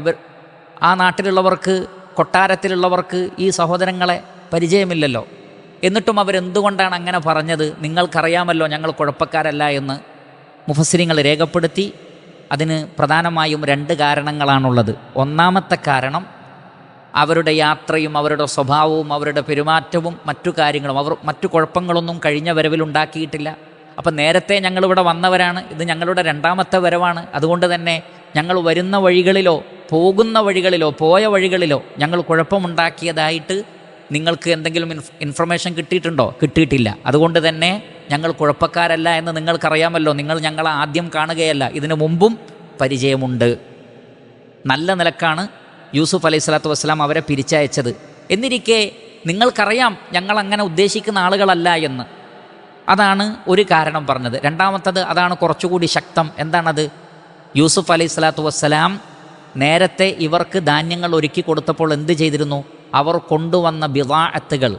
ആ നാട്ടിലുള്ളവർക്ക്, കൊട്ടാരത്തിലുള്ളവർക്ക് ഈ സഹോദരങ്ങളെ പരിചയമില്ലല്ലോ. എന്നിട്ടും അവരെന്തുകൊണ്ടാണ് അങ്ങനെ പറഞ്ഞത്? നിങ്ങൾക്കറിയാമല്ലോ ഞങ്ങൾ കുഴപ്പക്കാരല്ല എന്ന് മുഫസ്സിരിങ്ങൾ രേഖപ്പെടുത്തി. അതിന് പ്രധാനമായും 2 കാരണങ്ങളാണുള്ളത്. ഒന്നാമത്തെ കാരണം, അവരുടെ യാത്രയും അവരുടെ സ്വഭാവവും അവരുടെ പെരുമാറ്റവും മറ്റു കാര്യങ്ങളും, അവർ മറ്റു കുഴപ്പങ്ങളൊന്നും കഴിഞ്ഞ വരവിലുണ്ടാക്കിയിട്ടില്ല. അപ്പം നേരത്തെ ഞങ്ങളിവിടെ വന്നവരാണ്, ഇത് ഞങ്ങളുടെ 2ാമത്തെ വരവാണ്. അതുകൊണ്ട് തന്നെ ഞങ്ങൾ വരുന്ന വഴികളിലോ പോകുന്ന വഴികളിലോ പോയ വഴികളിലോ ഞങ്ങൾ കുഴപ്പമുണ്ടാക്കിയതായിട്ട് നിങ്ങൾക്ക് എന്തെങ്കിലും ഇൻഫർമേഷൻ കിട്ടിയിട്ടുണ്ടോ? കിട്ടിയിട്ടില്ല. അതുകൊണ്ട് തന്നെ ഞങ്ങൾ കുഴപ്പക്കാരല്ല എന്ന് നിങ്ങൾക്കറിയാമല്ലോ. നിങ്ങൾ ഞങ്ങളെ ആദ്യം കാണുകയല്ല, ഇതിനു മുമ്പും പരിചയമുണ്ട്. നല്ല നിലക്കാണ് യൂസുഫ് അലൈഹി സ്വലാത്തു വസ്സലാം അവരെ പിരിച്ചയച്ചത്. എന്നിരിക്കെ നിങ്ങൾക്കറിയാം ഞങ്ങൾ അങ്ങനെ ഉദ്ദേശിക്കുന്ന ആളുകളല്ല എന്ന്. അതാണ് ഒരു കാരണം പറഞ്ഞത്. 2ാമത്തത്, അതാണ് കുറച്ചുകൂടി ശക്തം. എന്താണത്? യൂസുഫ് അലൈഹി സ്വലാത്തു വസ്സലാം നേരത്തെ ഇവർക്ക് ധാന്യങ്ങൾ ഒരുക്കി കൊടുത്തപ്പോൾ എന്ത് ചെയ്തിരുന്നു? അവർ കൊണ്ടുവന്ന ബിദാഅത്തുകൾ,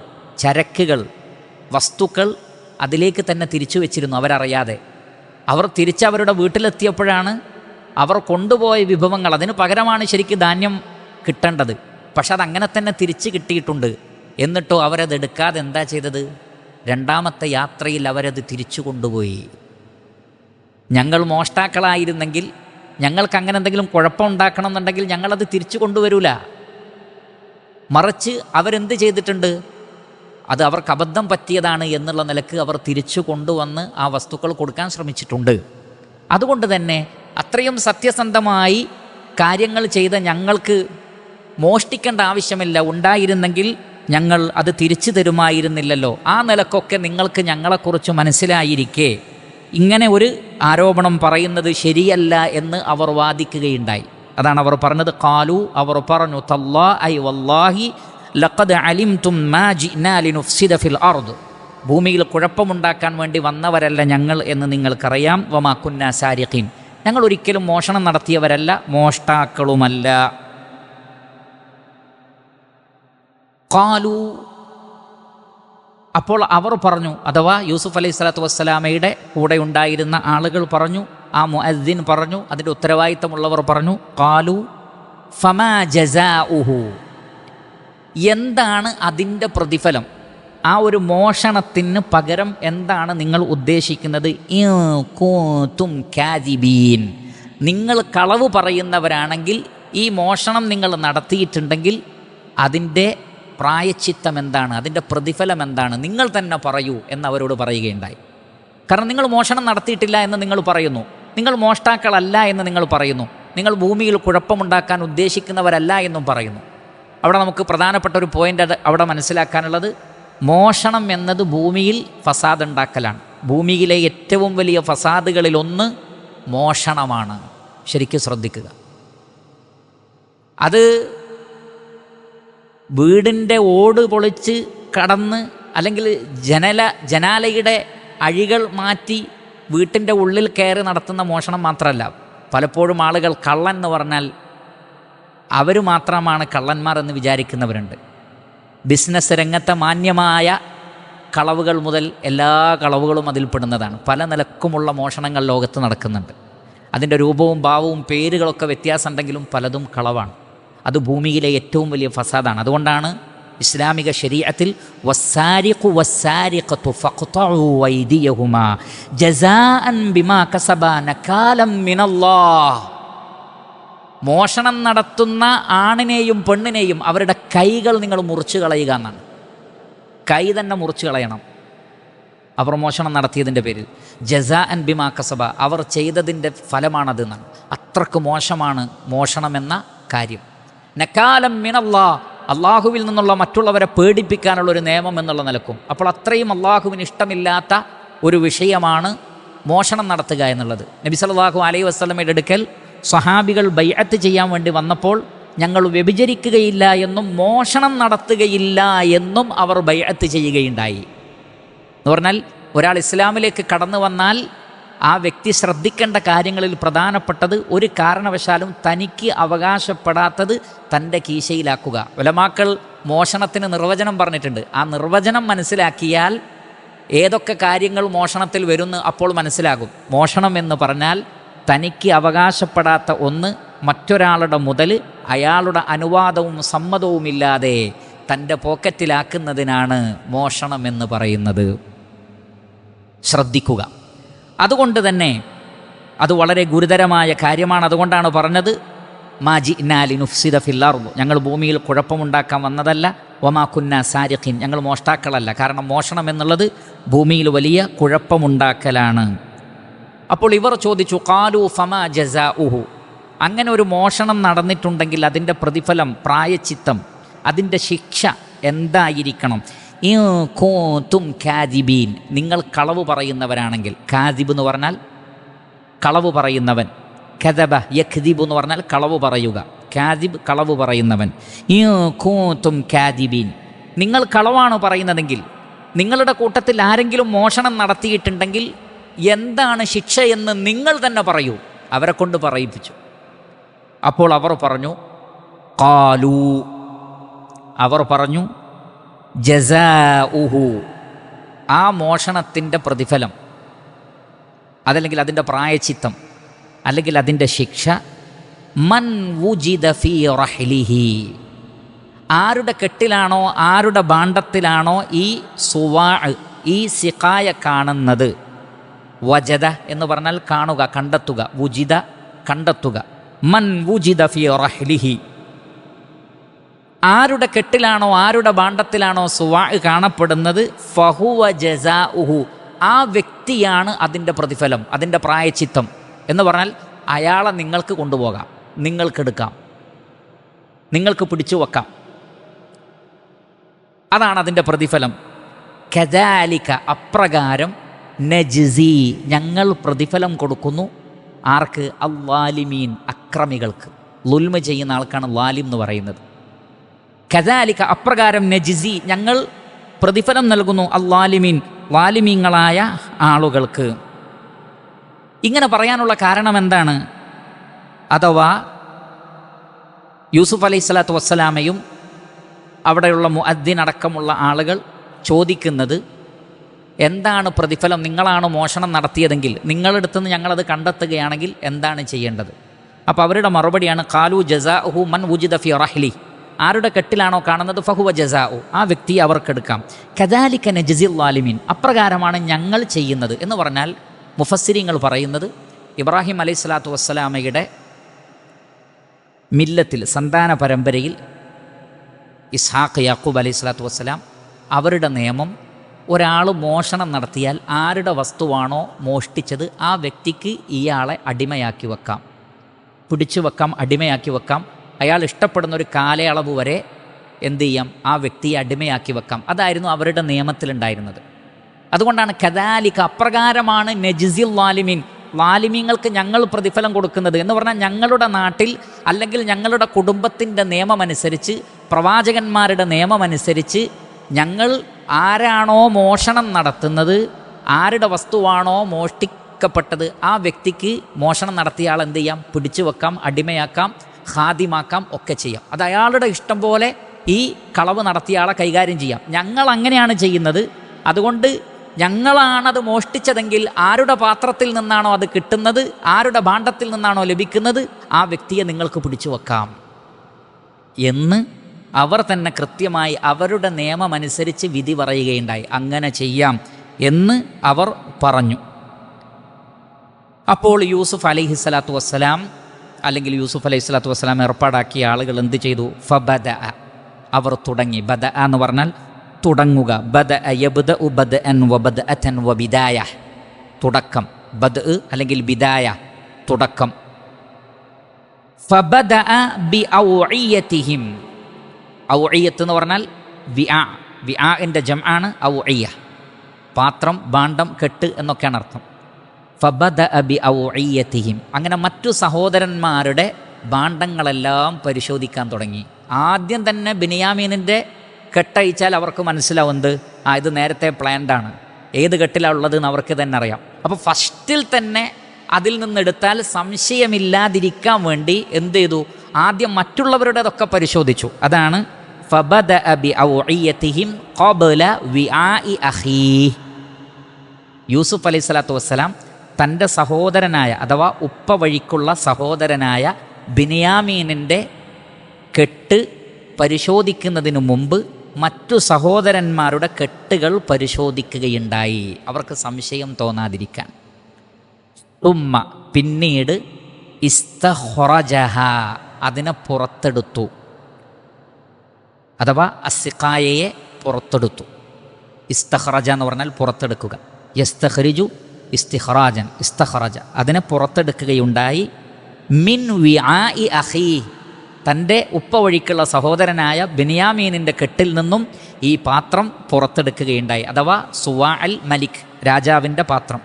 ചരക്കുകൾ, വസ്തുക്കൾ അതിലേക്ക് തന്നെ തിരിച്ചു വെച്ചിരുന്നു അവരറിയാതെ. അവർ തിരിച്ചവരുടെ വീട്ടിലെത്തിയപ്പോഴാണ് അവർ കൊണ്ടുപോയ വിഭവങ്ങൾ, അതിന് പകരമാണ് ശരിക്കും ധാന്യം കിട്ടേണ്ടത്. പക്ഷെ അതങ്ങനെ തന്നെ തിരിച്ച് കിട്ടിയിട്ടുണ്ട്. എന്നിട്ടോ അവരതെടുക്കാതെ എന്താ ചെയ്തത്? 2ാമത്തെ യാത്രയിൽ അവരത് തിരിച്ചു കൊണ്ടുപോയി. ഞങ്ങൾ മോഷ്ടാക്കളായിരുന്നെങ്കിൽ, ഞങ്ങൾക്ക് അങ്ങനെ എന്തെങ്കിലും കുഴപ്പമുണ്ടാക്കണം എന്നുണ്ടെങ്കിൽ ഞങ്ങളത് തിരിച്ചു കൊണ്ടുവരൂല. മറിച്ച് അവരെന്ത് ചെയ്തിട്ടുണ്ട്? അത് അവർക്ക് അബദ്ധം പറ്റിയതാണ് എന്നുള്ള നിലക്ക് അവർ തിരിച്ചു കൊണ്ടുവന്ന് ആ വസ്തുക്കൾ കൊടുക്കാൻ ശ്രമിച്ചിട്ടുണ്ട്. അതുകൊണ്ട് തന്നെ അത്രയും സത്യസന്ധമായി കാര്യങ്ങൾ ചെയ്ത ഞങ്ങൾക്ക് മോഷ്ടിക്കേണ്ട ആവശ്യമില്ല. ഉണ്ടായിരുന്നെങ്കിൽ ഞങ്ങൾ അത് തിരിച്ചു തരുമായിരുന്നില്ലല്ലോ. ആ നിലക്കൊക്കെ നിങ്ങൾക്ക് ഞങ്ങളെക്കുറിച്ച് മനസ്സിലായിരിക്കെ ഇങ്ങനെ ഒരു ആരോപണം പറയുന്നത് ശരിയല്ല എന്ന് അവർ വാദിക്കുകയുണ്ടായി. അതാണ് അവർ പറഞ്ഞത്. ഖാലു, അവർ പറഞ്ഞു, തല്ലാഹി വല്ലാഹി ലഖദ് അലിംതും മാ ജിഅ്നാ ലിനുഫ്സിദ ഫിൽ അർദ്, ഭൂമിയിൽ കുഴപ്പമുണ്ടാക്കാൻ വേണ്ടി വന്നവരല്ല ഞങ്ങൾ എന്ന് നിങ്ങൾക്കറിയാം. വമാ കുന്നാ സാരിഖീൻ, ഞങ്ങൾ ഒരിക്കലും മോഷണം നടത്തിയവരല്ല, മോഷ്ടാക്കളുമല്ല. ഖാലു, അപ്പോൾ അവർ പറഞ്ഞു, അഥവാ യൂസുഫ് അലൈഹി സ്വലാത്തു വസ്സലാമയുടെ കൂടെ ഉണ്ടായിരുന്ന ആളുകൾ പറഞ്ഞു, ആ മുഅദ്ദിൻ പറഞ്ഞു, അതിൻ്റെ ഉത്തരവാദിത്തമുള്ളവർ പറഞ്ഞു, ഖാലു ഫമാ ജസാഉഹു, എന്താണ് അതിൻ്റെ പ്രതിഫലം? ആ ഒരു മോഷണത്തിന് പകരം എന്താണ് നിങ്ങൾ ഉദ്ദേശിക്കുന്നത്? ഇൻ കുൻതും കാദിബീൻ, നിങ്ങൾ കളവ് പറയുന്നവരാണെങ്കിൽ, ഈ മോഷണം നിങ്ങൾ നടത്തിയിട്ടുണ്ടെങ്കിൽ അതിൻ്റെ പ്രായശ്ചിത്തം എന്താണ്, അതിൻ്റെ പ്രതിഫലം എന്താണ്, നിങ്ങൾ തന്നെ പറയൂ എന്നവരോട് പറയുകയുണ്ടായി. കാരണം നിങ്ങൾ മോഷണം നടത്തിയിട്ടില്ല എന്ന് നിങ്ങൾ പറയുന്നു, നിങ്ങൾ മോഷ്ടാക്കളല്ല എന്ന് നിങ്ങൾ പറയുന്നു, നിങ്ങൾ ഭൂമിയിൽ കുഴപ്പമുണ്ടാക്കാൻ ഉദ്ദേശിക്കുന്നവരല്ല എന്നും പറയുന്നു. അവിടെ നമുക്ക് പ്രധാനപ്പെട്ട ഒരു പോയിൻ്റ് അവിടെ മനസ്സിലാക്കാനുള്ളത്, മോഷണം എന്നത് ഭൂമിയിൽ ഫസാദ് ഉണ്ടാക്കലാണ്. ഭൂമിയിലെ ഏറ്റവും വലിയ ഫസാദുകളിലൊന്ന് മോഷണമാണ്. ശരിക്കും ശ്രദ്ധിക്കുക. അത് വീടിൻ്റെ ഓട് പൊളിച്ച് കടന്ന്, അല്ലെങ്കിൽ ജനാലയുടെ അഴികൾ മാറ്റി വീട്ടിൻ്റെ ഉള്ളിൽ കയറി നടത്തുന്ന മോഷണം മാത്രമല്ല. പലപ്പോഴും ആളുകൾ കള്ളൻ എന്ന് പറഞ്ഞാൽ അവർ മാത്രമാണ് കള്ളന്മാർ എന്ന് വിചാരിക്കുന്നവരുണ്ട്. ബിസിനസ് രംഗത്തെ മാന്യമായ കളവുകൾ മുതൽ എല്ലാ കളവുകളും അതിൽപ്പെടുന്നതാണ്. പല നിലക്കുമുള്ള മോഷണങ്ങൾ ലോകത്ത് നടക്കുന്നുണ്ട്. അതിൻ്റെ രൂപവും ഭാവവും പേരുകളൊക്കെ വ്യത്യാസമുണ്ടെങ്കിലും പലതും കളവാണ്. അത് ഭൂമിയിലെ ഏറ്റവും വലിയ ഫസാദാണ്. അതുകൊണ്ടാണ് ഇസ്ലാമിക ശരീഅത്തിൽ വസ്സാരിഖു വസ്സാരിഖതു ഫഖ്തഉ വൈദിയഹുമാ ജസാഅൻ ബിമാ കസബാ നകാലം മിനല്ലാഹ്, മോഷണം നടത്തുന്ന ആണിനെയും പെണ്ണിനെയും അവരുടെ കൈകൾ നിങ്ങൾ മുറിച്ചു കളയുക എന്നാണ്. കൈ തന്നെ മുറിച്ച് കളയണം അവർ മോഷണം നടത്തിയതിൻ്റെ പേരിൽ. ജസാഅൻ ബിമാ കസബ, അവർ ചെയ്തതിൻ്റെ ഫലമാണത് എന്നാണ്. അത്രക്ക് മോശമാണ് മോഷണമെന്ന കാര്യം. നക്കാലം മിനല്ലാഹ്, അള്ളാഹുവിൽ നിന്നുള്ള മറ്റുള്ളവരെ പേടിപ്പിക്കാനുള്ള ഒരു നിയമം എന്നുള്ള നിലക്കും. അപ്പോൾ അത്രയും അള്ളാഹുവിന് ഇഷ്ടമില്ലാത്ത ഒരു വിഷയമാണ് മോഷണം നടത്തുക എന്നുള്ളത്. നബി സല്ലല്ലാഹു അലൈഹി വസല്ലമയുടെ അടുക്കൽ സ്വഹാബികൾ ബൈഅത്ത് ചെയ്യാൻ വേണ്ടി വന്നപ്പോൾ ഞങ്ങൾ വ്യഭിചരിക്കുകയില്ല എന്നും മോഷണം നടത്തുകയില്ല എന്നും അവർ ബൈഅത്ത് ചെയ്യുകയുണ്ടായി. എന്ന് പറഞ്ഞാൽ ഒരാൾ ഇസ്ലാമിലേക്ക് കടന്നു വന്നാൽ ആ വ്യക്തി ശ്രദ്ധിക്കേണ്ട കാര്യങ്ങളിൽ പ്രധാനപ്പെട്ടത് ഒരു കാരണവശാലും തനിക്ക് അവകാശപ്പെടാത്തത് തൻ്റെ കീശയിലാക്കുക. ഉലമാക്കൾ മോഷണത്തിന് നിർവചനം പറഞ്ഞിട്ടുണ്ട്. ആ നിർവചനം മനസ്സിലാക്കിയാൽ ഏതൊക്കെ കാര്യങ്ങൾ മോഷണത്തിൽ വരുന്നു അപ്പോൾ മനസ്സിലാകും. മോഷണം എന്ന് പറഞ്ഞാൽ തനിക്ക് അവകാശപ്പെടാത്ത ഒന്ന് മറ്റൊരാളുടെ മുതൽ അയാളുടെ അനുവാദവും സമ്മതവുമില്ലാതെ തൻ്റെ പോക്കറ്റിലാക്കുന്നതിനാണ് മോഷണം എന്ന് പറയുന്നത്. ശ്രദ്ധിക്കുക. അതുകൊണ്ട് തന്നെ അത് വളരെ ഗുരുതരമായ കാര്യമാണ്. അതുകൊണ്ടാണ് പറഞ്ഞത് മാജിഇനാ ലിനുഫ്സിദ ഫിൽ അർദ്, ഞങ്ങൾ ഭൂമിയിൽ കുഴപ്പമുണ്ടാക്കാൻ വന്നതല്ല. വമാ കുന്നാ സാരിഖീൻ, ഞങ്ങൾ മോഷ്ടാക്കളല്ല. കാരണം മോഷണം എന്നുള്ളത് ഭൂമിയിൽ വലിയ കുഴപ്പമുണ്ടാക്കലാണ്. അപ്പോൾ ഇവർ ചോദിച്ചു, ഖാലൂ ഫമാ ജസാഉഹു, അങ്ങനെ ഒരു മോഷണം നടന്നിട്ടുണ്ടെങ്കിൽ അതിൻ്റെ പ്രതിഫലം, പ്രായച്ചിത്തം, അതിൻ്റെ ശിക്ഷ എന്തായിരിക്കണം? ഇൻ കുൻതും കാദിബീൻ, നിങ്ങൾ കളവ് പറയുന്നവരാണെങ്കിൽ. കാദിബ് എന്ന് പറഞ്ഞാൽ കളവ് പറയുന്നവൻ. കദബ യക്ദിബ് എന്ന് പറഞ്ഞാൽ കളവ് പറയുക. കാദിബ് കളവ് പറയുന്നവൻ. ഇൻ കുൻതും കാദിബീൻ, നിങ്ങൾ കളവാണ് പറയുന്നതെങ്കിൽ, നിങ്ങളുടെ കൂട്ടത്തിൽ ആരെങ്കിലും മോഷണം നടത്തിയിട്ടുണ്ടെങ്കിൽ എന്താണ് ശിക്ഷ എന്ന് നിങ്ങൾ തന്നെ പറയൂ. അവരെ കൊണ്ട് പറയിപ്പിച്ചു. അപ്പോൾ അവർ പറഞ്ഞു, ഖാലൂ, അവർ പറഞ്ഞു, ജസാഉഹു, ആ മോഷണത്തിൻ്റെ പ്രതിഫലം, അതല്ലെങ്കിൽ അതിൻ്റെ പ്രായച്ചിത്തം, അല്ലെങ്കിൽ അതിൻ്റെ ശിക്ഷ, മൻ വുജിദ ഫീ റഹ്ലിഹി, ആരുടെ കെട്ടിലാണോ ആരുടെ ഭാണ്ഡത്തിലാണോ ഈ സുവാ, ഈ സിഖായ കാണുന്നത്. വജദ എന്ന് പറഞ്ഞാൽ കാണുക, കണ്ടെത്തുക. വുജിദ കണ്ടെത്തുക. മൻ വുജിദ ഫീ റഹ്ലിഹി, ആരുടെ കെട്ടിലാണോ ആരുടെ ഭാണ്ഡത്തിലാണോ സുവാ കാണപ്പെടുന്നത്, ഫഹുവ ജസാഉഹു, ആ വ്യക്തിയാണ് അതിൻ്റെ പ്രതിഫലം, അതിൻ്റെ പ്രായച്ചിത്തം. എന്ന് പറഞ്ഞാൽ അയാളെ നിങ്ങൾക്ക് കൊണ്ടുപോകാം, നിങ്ങൾക്കെടുക്കാം, നിങ്ങൾക്ക് പിടിച്ചു വെക്കാം. അതാണ് അതിൻ്റെ പ്രതിഫലം. കദാലിക, അപ്രകാരം, നജ്സി, ഞങ്ങൾ പ്രതിഫലം കൊടുക്കുന്നു. ആർക്ക്? അല്ലാലിമീൻ, അക്രമികൾക്ക്. ളുൽമ ചെയ്യുന്ന ആൾക്കാണ് ലാലിം എന്ന് പറയുന്നത്. കദാലിക, അപ്രകാരം, നജ്സി, ഞങ്ങൾ പ്രതിഫലം നൽകുന്നു. അല്ലാലിമീൻ, ലാലിമീങ്ങളായ ആളുകൾക്ക്. ഇങ്ങനെ പറയാനുള്ള കാരണം എന്താണ്? അഥവാ യൂസുഫ് അലൈഹിസ്സലാത്തു വസ്സലാമയും അവിടെയുള്ള മുഅദ്ദിൻ അടക്കമുള്ള ആളുകൾ ചോദിക്കുന്നത്, എന്താണ് പ്രതിഫലം? നിങ്ങളാണ് മോഷണം നടത്തിയതെങ്കിൽ, നിങ്ങളെടുത്തുനിന്ന് ഞങ്ങളത് കണ്ടെത്തുകയാണെങ്കിൽ എന്താണ് ചെയ്യേണ്ടത്? അപ്പോൾ അവരുടെ മറുപടിയാണ്, ഖാലു ജസാഉഹു മൻ വുജിദ ഫി റഹ്ലി, ആരുടെ കെട്ടിലാണോ കാണുന്നത് ഫഹുവ ജസാഉ, ആ വ്യക്തിയെ അവർക്കെടുക്കാം. കദാലിക നജ്സിൽ ളാലിമീൻ, അപ്രകാരമാണ് ഞങ്ങൾ ചെയ്യുന്നത് എന്ന് പറഞ്ഞാൽ മുഫസ്സിരിങ്ങൾ പറയുന്നത്, ഇബ്രാഹിം അലൈഹിസ്സലാത്തു വസ്സലാമയുടെ മില്ലത്തിൽ, സന്താന പരമ്പരയിൽ ഇസ്ഹാഖ്, യാക്കൂബ് അലൈഹിസ്സലാത്തു വസ്സലാം, അവരുടെ നിയമം, ഒരാൾ മോഷണം നടത്തിയാൽ ആരുടെ വസ്തുവാണോ മോഷ്ടിച്ചത് ആ വ്യക്തിക്ക് ഇയാളെ അടിമയാക്കി വെക്കാം, പിടിച്ചു വെക്കാം, അടിമയാക്കി വെക്കാം. അയാൾ ഇഷ്ടപ്പെടുന്ന ഒരു കാലയളവ് വരെ എന്ത് ചെയ്യാം? ആ വ്യക്തിയെ അടിമയാക്കി വെക്കാം. അതായിരുന്നു അവരുടെ നിയമത്തിലുണ്ടായിരുന്നത്. അതുകൊണ്ടാണ് കദാലിക, അപ്രകാരമാണ് നജ്സിൽ ളാലിമീൻ, ളാലിമീങ്ങൾക്ക് ഞങ്ങൾ പ്രതിഫലം കൊടുക്കുന്നത് എന്ന് പറഞ്ഞാൽ ഞങ്ങളുടെ നാട്ടിൽ അല്ലെങ്കിൽ ഞങ്ങളുടെ കുടുംബത്തിൻ്റെ നിയമമനുസരിച്ച്, പ്രവാചകന്മാരുടെ നിയമമനുസരിച്ച് ഞങ്ങൾ ആരാണോ മോഷണം നടത്തുന്നത്, ആരുടെ വസ്തുവാണോ മോഷ്ടിക്കപ്പെട്ടത് ആ വ്യക്തിക്ക് മോഷണം നടത്തിയ ആൾ എന്ത് ചെയ്യാം? പിടിച്ചു വെക്കാം, അടിമയാക്കാം, ഖാദിമാക്കാം, ഒക്കെ ചെയ്യാം. അത് അയാളുടെ ഇഷ്ടം പോലെ ഈ കളവ് നടത്തിയ ആളെ കൈകാര്യം ചെയ്യാം. ഞങ്ങൾ അങ്ങനെയാണ് ചെയ്യുന്നത്. അതുകൊണ്ട് ഞങ്ങളാണത് മോഷ്ടിച്ചതെങ്കിൽ ആരുടെ പാത്രത്തിൽ നിന്നാണോ അത് കിട്ടുന്നത്, ആരുടെ ഭാണ്ഡത്തിൽ നിന്നാണോ ലഭിക്കുന്നത്, ആ വ്യക്തിയെ നിങ്ങൾക്ക് പിടിച്ചു വെക്കാം എന്ന് അവർ തന്നെ കൃത്യമായി അവരുടെ നിയമമനുസരിച്ച് വിധി പറയുകയുണ്ടായി. അങ്ങനെ ചെയ്യാം എന്ന് അവർ പറഞ്ഞു. അപ്പോൾ യൂസുഫ് അലൈഹിസ്സലാത്തു വസ്സലാം, അല്ലെങ്കിൽ യൂസുഫ് അലൈഹിസ്സലാത്തു വസ്സലാം ഏർപ്പാടാക്കിയ ആളുകൾ എന്ത് ചെയ്തു? ഫബദ, അവർ തുടങ്ങി. ബദ എന്ന് പറഞ്ഞാൽ തുടങ്ങുക. ബദഅ യബ്ദഉ ബദ്അൻ വബദ്അതൻ വബിദായ, തുടക്കം. ബദ്അ അല്ലെങ്കിൽ ബിദായ, തുടക്കം. ഫബദഅ ബിഔഇയതിഹിം, ഔഇയത്ത് എന്ന് പറഞ്ഞാൽ വിആ, വിആഇൻ്റെ ജംആണ് ഔഇയ, പാത്രം, ഭാണ്ഡം, കെട്ട് എന്നൊക്കെയാണ് അർത്ഥം. ഫബദഅ ബിഔഇയതിഹിം, അങ്ങനെ മറ്റു സഹോദരന്മാരുടെ ഭാണ്ഡങ്ങളെല്ലാം പരിശോധിക്കാൻ തുടങ്ങി. ആദ്യം തന്നെ ബിനിയാമീനിൻ്റെ കെട്ടയച്ചാൽ അവർക്ക് മനസ്സിലാവും എന്ത്, ഇത് നേരത്തെ പ്ലാൻഡാണ്, ഏത് കെട്ടിലാണ് ഉള്ളതെന്ന് അവർക്ക് തന്നെ അറിയാം. അപ്പോൾ ഫസ്റ്റിൽ തന്നെ അതിൽ നിന്നെടുത്താൽ സംശയമില്ലാതിരിക്കാൻ വേണ്ടി എന്ത് ചെയ്തു, ആദ്യം മറ്റുള്ളവരുടേതൊക്കെ പരിശോധിച്ചു. അതാണ് ഫബദഅ ബിഔഇയതിഹിം ഖബ്ല വിആഇ അഖീഹി. യൂസുഫ് അലൈഹി സ്വലാത്തു വസ്സലാം തൻ്റെ സഹോദരനായ അഥവാ ഉപ്പ വഴിക്കുള്ള സഹോദരനായ ബിനിയാമീനിൻ്റെ കെട്ട് പരിശോധിക്കുന്നതിന് മുമ്പ് മറ്റു സഹോദരന്മാരുടെ കെട്ടുകൾ പരിശോധിക്കുകയുണ്ടായി, അവർക്ക് സംശയം തോന്നാതിരിക്കാൻ. ഉമ്മ, പിന്നീട് ഇസ്തഖ്റജഹ, അതിനെ പുറത്തെടുത്തു, അഥവാ അസ്സിഖായയെ പുറത്തെടുത്തു. ഇസ്തഖ്റജ എന്ന് പറഞ്ഞാൽ പുറത്തെടുക്കുക. യസ്തഖ്രിജു ഇസ്തിഖ്റാജൻ, ഇസ്തഖ്റജ, അതിനെ പുറത്തെടുക്കുകയുണ്ടായി. മിൻ വിആഇ അഖീ, തൻ്റെ ഉപ്പ വഴിക്കുള്ള സഹോദരനായ ബിനിയാമീനിൻ്റെ കെട്ടിൽ നിന്നും ഈ പാത്രം പുറത്തെടുക്കുകയുണ്ടായി, അഥവാ സുവാ അൽ മലിക്, രാജാവിൻ്റെ പാത്രം.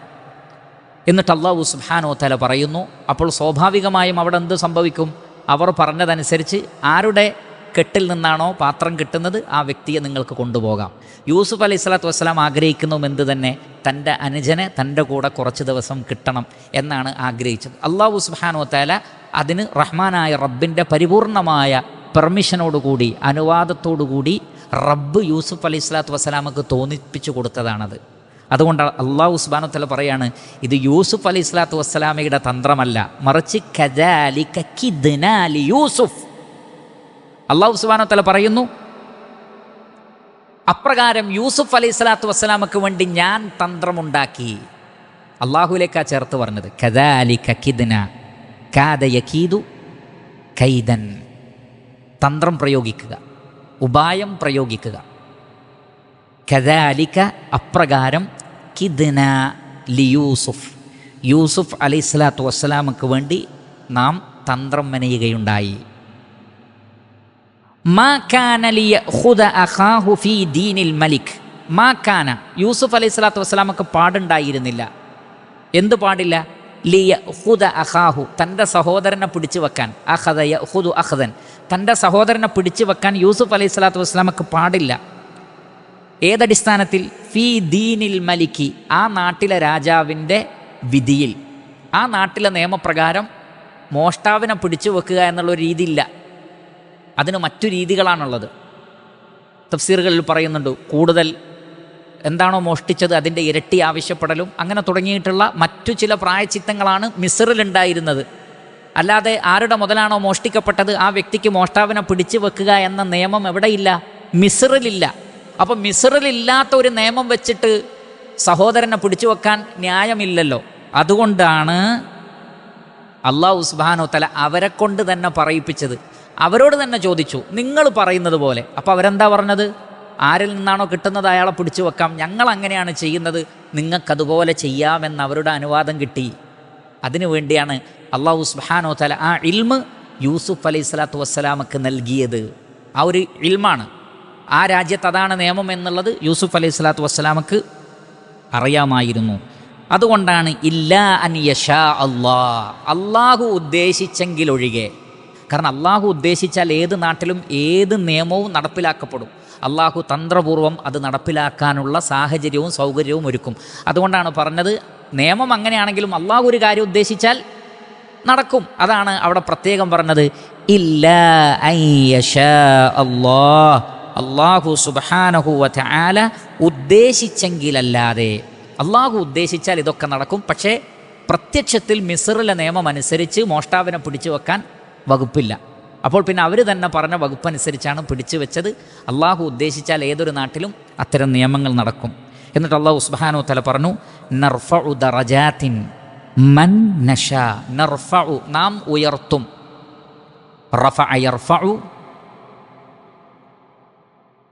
എന്നിട്ട് അല്ലാഹു സുബ്ഹാനഹു വ തആല പറയുന്നു, അപ്പോൾ സ്വാഭാവികമായും അവിടെ എന്ത് സംഭവിക്കും, അവർ പറഞ്ഞതനുസരിച്ച് ആരുടെ കെട്ടിൽ നിന്നാണോ പാത്രം കിട്ടുന്നത് ആ വ്യക്തിയെ നിങ്ങൾക്ക് കൊണ്ടുപോകാം. യൂസുഫ് അലൈഹി സ്വലാത്തു വസ്സലാം ആഗ്രഹിക്കുന്നതും എന്ത് തന്നെ, തൻ്റെ അനുജനെ തൻ്റെ കൂടെ കുറച്ച് ദിവസം കിട്ടണം എന്നാണ് ആഗ്രഹിച്ചത്. അല്ലാഹു സുബ്ഹാനഹു വ തആല അതിന് റഹ്മാനായ റബ്ബിൻ്റെ പരിപൂർണമായ പെർമിഷനോടുകൂടി, അനുവാദത്തോടുകൂടി റബ്ബ് യൂസുഫ് അലൈഹി സ്വലാത്തു വസ്സലാമക്ക് തോന്നിപ്പിച്ചു കൊടുത്തതാണത്. അതുകൊണ്ട് അല്ലാഹു സുബ്ഹാനഹു വ തആല പറയാണ്, ഇത് യൂസുഫ് അലൈഹി സ്വലാത്തു വസ്സലാമയുടെ തന്ത്രമല്ല, മറിച്ച് കദാലിക കിദ്നാ ലി യൂസുഫ്. അല്ലാഹു സുബ്ഹാനഹു വ തആല പറയുന്നു, അപ്രകാരം യൂസുഫ് അലൈഹി സ്വലാത്തു വസ്സലാമക്ക് വേണ്ടി ഞാൻ തന്ത്രമുണ്ടാക്കി. അള്ളാഹുലേക്കാ ചേർത്ത് പറഞ്ഞത്. കദാലിക കിദ്നാ, കാദ യകീദു കൈദൻ, തന്ത്രം പ്രയോഗിക്കുക, ഉപായം പ്രയോഗിക്കുക. കദാലിക, അപ്രകാരം, കിദ്നാ ലി യൂസുഫ്, യൂസുഫ് അലൈഹി സ്വലാത്തു വസ്സലാമക്ക് വേണ്ടി നാം തന്ത്രം മെനയുകയുണ്ടായി. മാ കാന ലിയഖുദ അഖാഹു ഫീ ദീനിൽ മലിക്, മാ കാന, യൂസുഫ് അലൈഹി സ്വലാത്തു വസ്സലാമക്ക് പാടുണ്ടായിരുന്നില്ല. എന്ത് പാടില്ല? ലിയഖുദ അഖാഹു, തൻ്റെ സഹോദരനെ പിടിച്ചു വെക്കാൻ. അഖദ യഖുദു അഖദൻ, തൻ്റെ സഹോദരനെ പിടിച്ചു വെക്കാൻ യൂസുഫ് അലൈഹി സ്വലാത്തു വസ്സലാമക്ക് പാടില്ല. ഏതടിസ്ഥാനത്തിൽ? ഫീ ദീനിൽ മലിക്കി, ആ നാട്ടിലെ രാജാവിൻ്റെ വിധിയിൽ, ആ നാട്ടിലെ നിയമപ്രകാരം മോഷ്ടാവിനെ പിടിച്ചു വെക്കുക എന്നുള്ളൊരു രീതിയില്ല. അതിന് മറ്റു രീതികളാണുള്ളത്. തഫ്സീറുകളിൽ പറയുന്നുണ്ട്, കൂടുതൽ എന്താണോ മോഷ്ടിച്ചത് അതിൻ്റെ ഇരട്ടി ആവശ്യപ്പെടലും അങ്ങനെ തുടങ്ങിയിട്ടുള്ള മറ്റു ചില പ്രായച്ചിത്തങ്ങളാണ് മിസ്റിലുണ്ടായിരുന്നത്. അല്ലാതെ ആരുടെ മുതലാണോ മോഷ്ടിക്കപ്പെട്ടത് ആ വ്യക്തിക്ക് മോഷ്ടാവിനെ പിടിച്ചു വെക്കുക എന്ന നിയമം എവിടെയില്ല? മിസ്റിലില്ല. അപ്പം മിസ്റിലില്ലാത്ത ഒരു നിയമം വെച്ചിട്ട് സഹോദരനെ പിടിച്ചു വെക്കാൻ ന്യായമില്ലല്ലോ. അതുകൊണ്ടാണ് അല്ലാഹു സുബ്ഹാനഹു വ തആല അവരെ കൊണ്ട് തന്നെ പറയിപ്പിച്ചത്. അവരോട് തന്നെ ചോദിച്ചു, നിങ്ങൾ പറയുന്നത് പോലെ. അപ്പോൾ അവരെന്താ പറഞ്ഞത്? ആരിൽ നിന്നാണോ കിട്ടുന്നത് അയാളെ പിടിച്ചു വെക്കാം, ഞങ്ങൾ അങ്ങനെയാണ് ചെയ്യുന്നത്, നിങ്ങൾക്കതുപോലെ ചെയ്യാമെന്ന് അവരുടെ അനുവാദം കിട്ടി. അതിനു വേണ്ടിയാണ് അല്ലാഹു സുബ്ഹാനഹു വ തആല ആ ഇൽമ് യൂസുഫ് അലൈഹി സ്വലാത്തു വസ്സലാമക്ക് നൽകിയത്. ആ ഒരു ഇൽമാണ്, ആ രാജ്യത്ത് അതാണ് നിയമം എന്നുള്ളത് യൂസുഫ് അലൈഹി സ്വലാത്തു വസ്സലാമക്ക് അറിയാമായിരുന്നു. അതുകൊണ്ടാണ് ഇല്ലാ അൻ യശാ അല്ലാഹ്, അള്ളാഹു ഉദ്ദേശിച്ചെങ്കിലൊഴികെ. കാരണം അള്ളാഹു ഉദ്ദേശിച്ചാൽ ഏത് നാട്ടിലും ഏത് നിയമവും നടപ്പിലാക്കപ്പെടും. അള്ളാഹു തന്ത്രപൂർവ്വം അത് നടപ്പിലാക്കാനുള്ള സാഹചര്യവും സൗകര്യവും ഒരുക്കും. അതുകൊണ്ടാണ് പറഞ്ഞത്, നിയമം അങ്ങനെയാണെങ്കിലും അള്ളാഹു ഒരു കാര്യം ഉദ്ദേശിച്ചാൽ നടക്കും. അതാണ് അവിടെ പ്രത്യേകം പറഞ്ഞത്, ഇല്ലാ അൻ യശാ അല്ലാഹ്, അള്ളാഹു സുബ്ഹാനഹു വ തആല ഉദ്ദേശിച്ചെങ്കിലല്ലാതെ. അള്ളാഹു ഉദ്ദേശിച്ചാൽ ഇതൊക്കെ നടക്കും. പക്ഷേ പ്രത്യക്ഷത്തിൽ മിസ്റിലെ നിയമം അനുസരിച്ച് മോഷ്ടാവിനെ പിടിച്ചു വെക്കാൻ വകുപ്പില്ല. അപ്പോൾ പിന്നെ അവർ തന്നെ പറഞ്ഞ വകുപ്പനുസരിച്ചാണ് പിടിച്ചു വെച്ചത്. അള്ളാഹു ഉദ്ദേശിച്ചാൽ ഏതൊരു നാട്ടിലും അത്തരം നിയമങ്ങൾ നടക്കും. എന്നിട്ട് അള്ളാഹു സുബ്ഹാനഹു വ തആല പറഞ്ഞു, നർഫഉ ദറജാത്തിൻ മൻ നശാ, നർഫഉ, നാം ഉയർത്തും. റഫഅ യർഫഉ,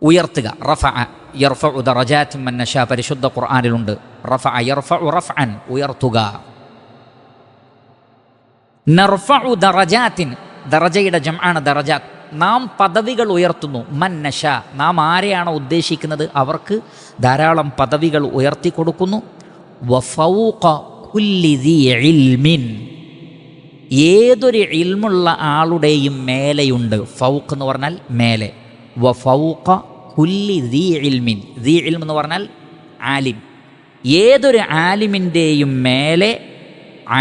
ഉയർത്തുക. റഫഅ യർഫഉ ദറജാത്തിൻ മൻ നശാ, പരിശുദ്ധ ഖുർആനിലുണ്ട്. റഫഅ യർഫഉ റഫ്അൻ, ഉയർത്തുക. നർഫഉ ദറജാത്തിൻ, ദറജയുടെ ജംആണ് ദറജാത്ത്. നാം പദവികൾ ഉയർത്തുന്നു. മൻ നശാ, നാം ആരെയാണോ ഉദ്ദേശിക്കുന്നത് അവർക്ക് ധാരാളം പദവികൾ ഉയർത്തി കൊടുക്കുന്നു. വഫൗഖ കുല്ലി ദീ ഇൽമിൻ, ഏതൊരു ഇൽമുള്ള ആളുടെയും മേലെയുണ്ട്. ഫൗഖ് എന്ന് പറഞ്ഞാൽ മേലെ. വഫൗഖ കുല്ലി ദീ ഇൽമിൻ, ദീ ഇൽം എന്ന് പറഞ്ഞാൽ ആലിം. ഏതൊരു ആലിമിൻ്റെയും മേലെ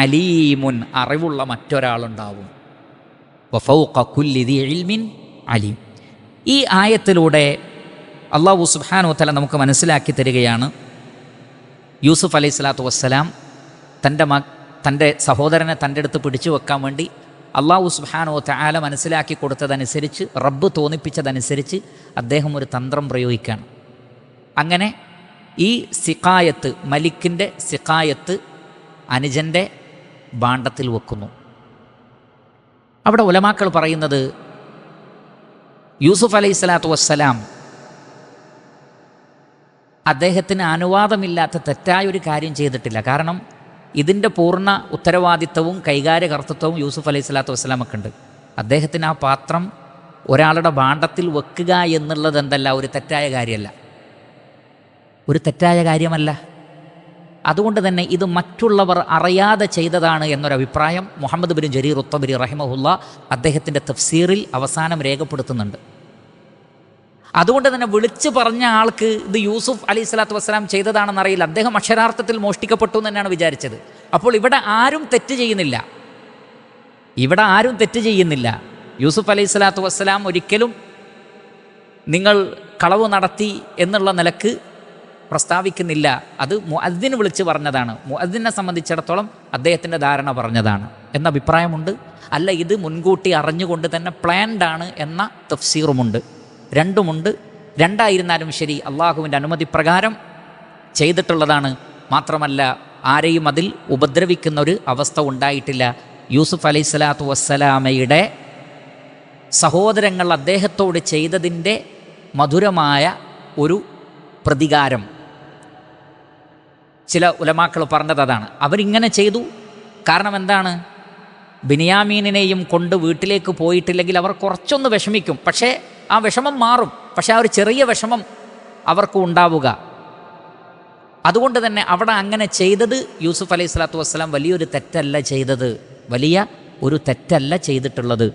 അലീമുൻ, അറിവുള്ള മറ്റൊരാളുണ്ടാവും. വഫൗഖ കുല്ലി ദീ ഇൽമിൻ അലീം. ഈ ആയത്തിലൂടെ അല്ലാഹു സുബ്ഹാനഹു വ തആല നമുക്ക് മനസ്സിലാക്കി തരികയാണ്, യൂസുഫ് അലൈഹി സ്വലാത്തു വസ്സലാം തൻ്റെ സഹോദരനെ തൻ്റെ അടുത്ത് പിടിച്ചു വെക്കാൻ വേണ്ടി അല്ലാഹു സുബ്ഹാനഹു വ തആല മനസ്സിലാക്കി കൊടുത്തതനുസരിച്ച്, റബ്ബ് തോന്നിപ്പിച്ചതനുസരിച്ച് അദ്ദേഹം ഒരു തന്ത്രം പ്രയോഗിക്കുകയാണ്. അങ്ങനെ ഈ സിഖായത്ത്, മലിക്കിൻ്റെ സിഖായത്ത് അനുജൻ്റെ ഭാണ്ഡത്തിൽ വെക്കുന്നു. അവിടെ ഉലമാക്കൾ പറയുന്നത്, യൂസുഫ് അലൈഹി സ്വലാത്തു വസ്സലാം അദ്ദേഹത്തിന് അനുവാദമില്ലാത്ത തെറ്റായൊരു കാര്യം ചെയ്തിട്ടില്ല. കാരണം ഇതിൻ്റെ പൂർണ്ണ ഉത്തരവാദിത്വവും കൈകാര്യകർത്തൃത്വവും യൂസുഫ് അലൈഹി സ്വലാത്തു വസ്സലാമൊക്കെ ഉണ്ട്. അദ്ദേഹത്തിന് ആ പാത്രം ഒരാളുടെ ഭാണ്ഡത്തിൽ വെക്കുക എന്നുള്ളത് എന്തല്ല, ഒരു തെറ്റായ കാര്യമല്ല, ഒരു തെറ്റായ കാര്യമല്ല. അതുകൊണ്ട് തന്നെ ഇത് മറ്റുള്ളവർ അറിയാതെ ചെയ്തതാണ് എന്നൊരഭിപ്രായം മുഹമ്മദ് ബിൻ ജരീർ ഉത്തബരി റഹിമഹുല്ല അദ്ദേഹത്തിൻ്റെ തഫ്സീറിൽ അവസാനം രേഖപ്പെടുത്തുന്നുണ്ട്. അതുകൊണ്ട് തന്നെ വിളിച്ചു പറഞ്ഞ ആൾക്ക് ഇത് യൂസുഫ് അലൈഹി സ്വലാത്തു വസ്സലാം ചെയ്തതാണെന്നറിയില്ല, അദ്ദേഹം അക്ഷരാർത്ഥത്തിൽ മോഷ്ടിക്കപ്പെട്ടു എന്ന് തന്നെയാണ് വിചാരിച്ചത്. അപ്പോൾ ഇവിടെ ആരും തെറ്റ് ചെയ്യുന്നില്ല, ഇവിടെ ആരും തെറ്റ് ചെയ്യുന്നില്ല. യൂസുഫ് അലൈഹി സ്വലാത്തു വസ്സലാം ഒരിക്കലും നിങ്ങൾ കളവ് നടത്തി എന്നുള്ള നിലക്ക് പ്രസ്താവിക്കുന്നില്ല. അത് മുഅദ്ദിൻ വിളിച്ച് പറഞ്ഞതാണ്. മുഅദ്ദിനെ സംബന്ധിച്ചിടത്തോളം അദ്ദേഹത്തിൻ്റെ ധാരണ പറഞ്ഞതാണ് എന്ന അഭിപ്രായമുണ്ട്. അല്ല, ഇത് മുൻകൂട്ടി അറിഞ്ഞുകൊണ്ട് തന്നെ പ്ലാൻഡ് ആണ് എന്ന തഫ്സീറുമുണ്ട്. രണ്ടുമുണ്ട്. രണ്ടായിരുന്നാലും ശരി, അള്ളാഹുവിൻ്റെ അനുമതി പ്രകാരം ചെയ്തിട്ടുള്ളതാണ്. മാത്രമല്ല ആരെയും അതിൽ ഉപദ്രവിക്കുന്ന ഒരു അവസ്ഥ ഉണ്ടായിട്ടില്ല. യൂസുഫ് അലൈഹി സ്വലാത്തു വസ്സലാമയുടെ സഹോദരങ്ങൾ അദ്ദേഹത്തോട് ചെയ്തതിൻ്റെ മധുരമായ ഒരു പ്രതികാരം ചില ഉലമാക്കൾ പറഞ്ഞത് അതാണ്. അവരിങ്ങനെ ചെയ്തു. കാരണം എന്താണ്, ബിനിയാമീനെയും കൊണ്ട് വീട്ടിലേക്ക് പോയിട്ടില്ലെങ്കിൽ അവർ കുറച്ചൊന്ന് വിഷമിക്കും. പക്ഷേ ആ വിഷമം മാറും. പക്ഷേ ആ ഒരു ചെറിയ വിഷമം അവർക്ക് ഉണ്ടാവുക. അതുകൊണ്ട് തന്നെ അവിടെ അങ്ങനെ ചെയ്തത് യൂസുഫ് അലൈഹി സ്വലാത്തു വസ്സലാം വലിയൊരു തെറ്റല്ല ചെയ്തത്, വലിയ ഒരു തെറ്റല്ല ചെയ്തിട്ടുള്ളത്.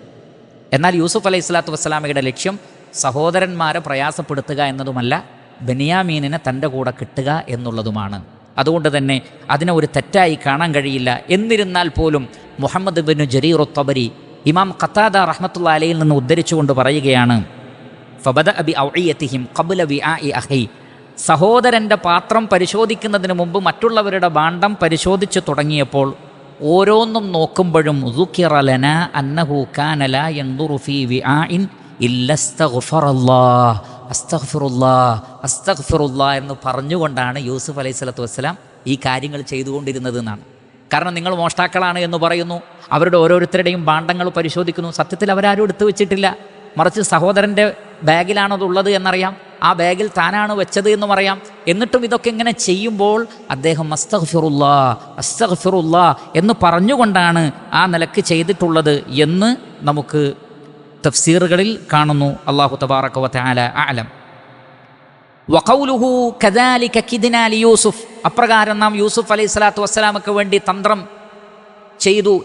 എന്നാൽ യൂസുഫ് അലൈഹി സ്വലാത്തു വസ്സലാമയുടെ ലക്ഷ്യം സഹോദരന്മാരെ പ്രയാസപ്പെടുത്തുക എന്നതുമല്ല, ബെന്യാമീനിനെ തൻ്റെ കൂടെ കിട്ടുക എന്നുള്ളതുമാണ്. അതുകൊണ്ട് തന്നെ അതിനെ ഒരു തെറ്റായി കാണാൻ കഴിയില്ല. എന്നിരുന്നാൽ പോലും മുഹമ്മദ് ബിൻ ജരീർ തബരി ഇമാം ഖത്താദ റഹ്മത്തുള്ളാഹി അലൈഹിൽ നിന്ന് ഉദ്ധരിച്ചുകൊണ്ട് പറയുകയാണ്, ഫബദഅ ബി ഔഇയതിഹിം ഖബ്ല വിആഇ അഖി, സഹോദരൻ്റെ പാത്രം പരിശോധിക്കുന്നതിന് മുമ്പ് മറ്റുള്ളവരുടെ ഭാണ്ഡം പരിശോധിച്ച് തുടങ്ങിയപ്പോൾ ഓരോന്നും നോക്കുമ്പോഴും ദുകിറ ലനാ അന്നഹു കാന ലാ യൻദുറു ഫീ വിആഇൻ ഇല്ല അസ്തഗ്ഫറല്ലാഹ് അസ്തഗ്ഫിറുല്ലാഹ് അസ്തഗ്ഫിറുല്ലാഹ് എന്ന് പറഞ്ഞുകൊണ്ടാണ് യൂസുഫ് അലൈഹി സ്വലാത്തു വസ്സലാം ഈ കാര്യങ്ങൾ ചെയ്തുകൊണ്ടിരുന്നത് എന്നാണ്. കാരണം നിങ്ങൾ മോഷ്ടാക്കളാണ് എന്ന് പറയുന്നു, അവരുടെ ഓരോരുത്തരുടെയും ഭാണ്ഡങ്ങൾ പരിശോധിക്കുന്നു. സത്യത്തിൽ അവരാരും എടുത്തു വെച്ചിട്ടില്ല, മറിച്ച് സഹോദരൻ്റെ ബാഗിലാണതുള്ളത് എന്നറിയാം, ആ ബാഗിൽ താനാണ് വെച്ചത് എന്നും അറിയാം. എന്നിട്ടും ഇതൊക്കെ ഇങ്ങനെ ചെയ്യുമ്പോൾ അദ്ദേഹം അസ്തഗ്ഫിറുല്ലാഹ് അസ്തഗ്ഫിറുല്ലാഹ് എന്ന് പറഞ്ഞുകൊണ്ടാണ് ആ നിലക്ക് ചെയ്തിട്ടുള്ളത് എന്ന് നമുക്ക് തഫ്സീറുകളിൽ കാണുന്നു. അല്ലാഹു തബാറക വ തആല അഅലം. വഖൗലുഹു കദാലിക കിദ്നാ ലിയൂസുഫ്, അപ്രകാരം നാം യൂസുഫ് അലൈഹി സ്വലാത്തു വസ്സലാമക്ക് വേണ്ടി തന്ത്രം ചെയ്തു,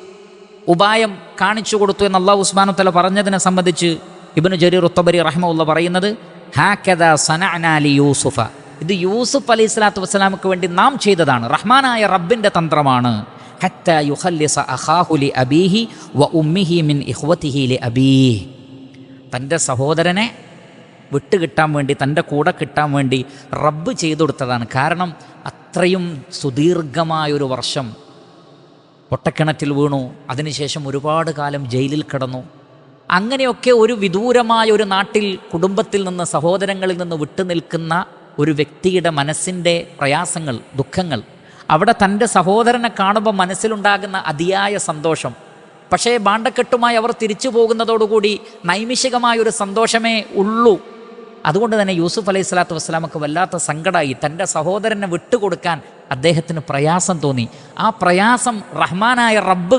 ഉപായം കാണിച്ചു കൊടുത്തു എന്ന് അല്ലാഹു സുബ്ഹാനഹു വ തആല പറഞ്ഞതിനെ സംബന്ധിച്ച് ഇബ്നു ജരീർ അത്ത്-തബരി റഹിമഹുല്ലാഹ് പറയുന്നത്, ഹാകദാ സനഅനാ ലിയൂസുഫ, ഇത് യൂസുഫ് അലൈഹി സ്വലാത്തു വസ്സലാമക്ക് വേണ്ടി നാം ചെയ്തതാണ്, റഹ്മാനായ റബ്ബിൻ്റെ തന്ത്രമാണ്. ഹത്താ യുഖല്ലിസ അഖാഹു ലി അബീഹി വ ഉമ്മിഹി മിൻ ഇഖ്വതിഹി ലി അബീഹി, തൻ്റെ സഹോദരനെ വിട്ടുകിട്ടാൻ വേണ്ടി, തൻ്റെ കൂടെ കിട്ടാൻ വേണ്ടി റബ്ബ് ചെയ്തു കൊടുത്തതാണ്. കാരണം അത്രയും സുദീർഘമായൊരു വർഷം പൊട്ടക്കിണറ്റിൽ വീണു, അതിനുശേഷം ഒരുപാട് കാലം ജയിലിൽ കിടന്നു. അങ്ങനെയൊക്കെ ഒരു വിദൂരമായ ഒരു നാട്ടിൽ കുടുംബത്തിൽ നിന്ന്, സഹോദരങ്ങളിൽ നിന്ന് വിട്ടുനിൽക്കുന്ന ഒരു വ്യക്തിയുടെ മനസ്സിൻ്റെ പ്രയാസങ്ങൾ, ദുഃഖങ്ങൾ, അവിടെ തൻ്റെ സഹോദരനെ കാണുമ്പോൾ മനസ്സിലുണ്ടാകുന്ന അതിയായ സന്തോഷം. പക്ഷേ ഭാണ്ഡക്കെട്ടുമായി അവർ തിരിച്ചു പോകുന്നതോടുകൂടി നൈമിഷികമായൊരു സന്തോഷമേ ഉള്ളൂ. അതുകൊണ്ട് തന്നെ യൂസുഫ് അലൈഹി സ്വലാത്തു വസ്സലാമക്ക് വല്ലാത്ത സങ്കടമായി. തൻ്റെ സഹോദരനെ വിട്ടുകൊടുക്കാൻ അദ്ദേഹത്തിന് പ്രയാസം തോന്നി. ആ പ്രയാസം റഹ്മാനായ റബ്ബ്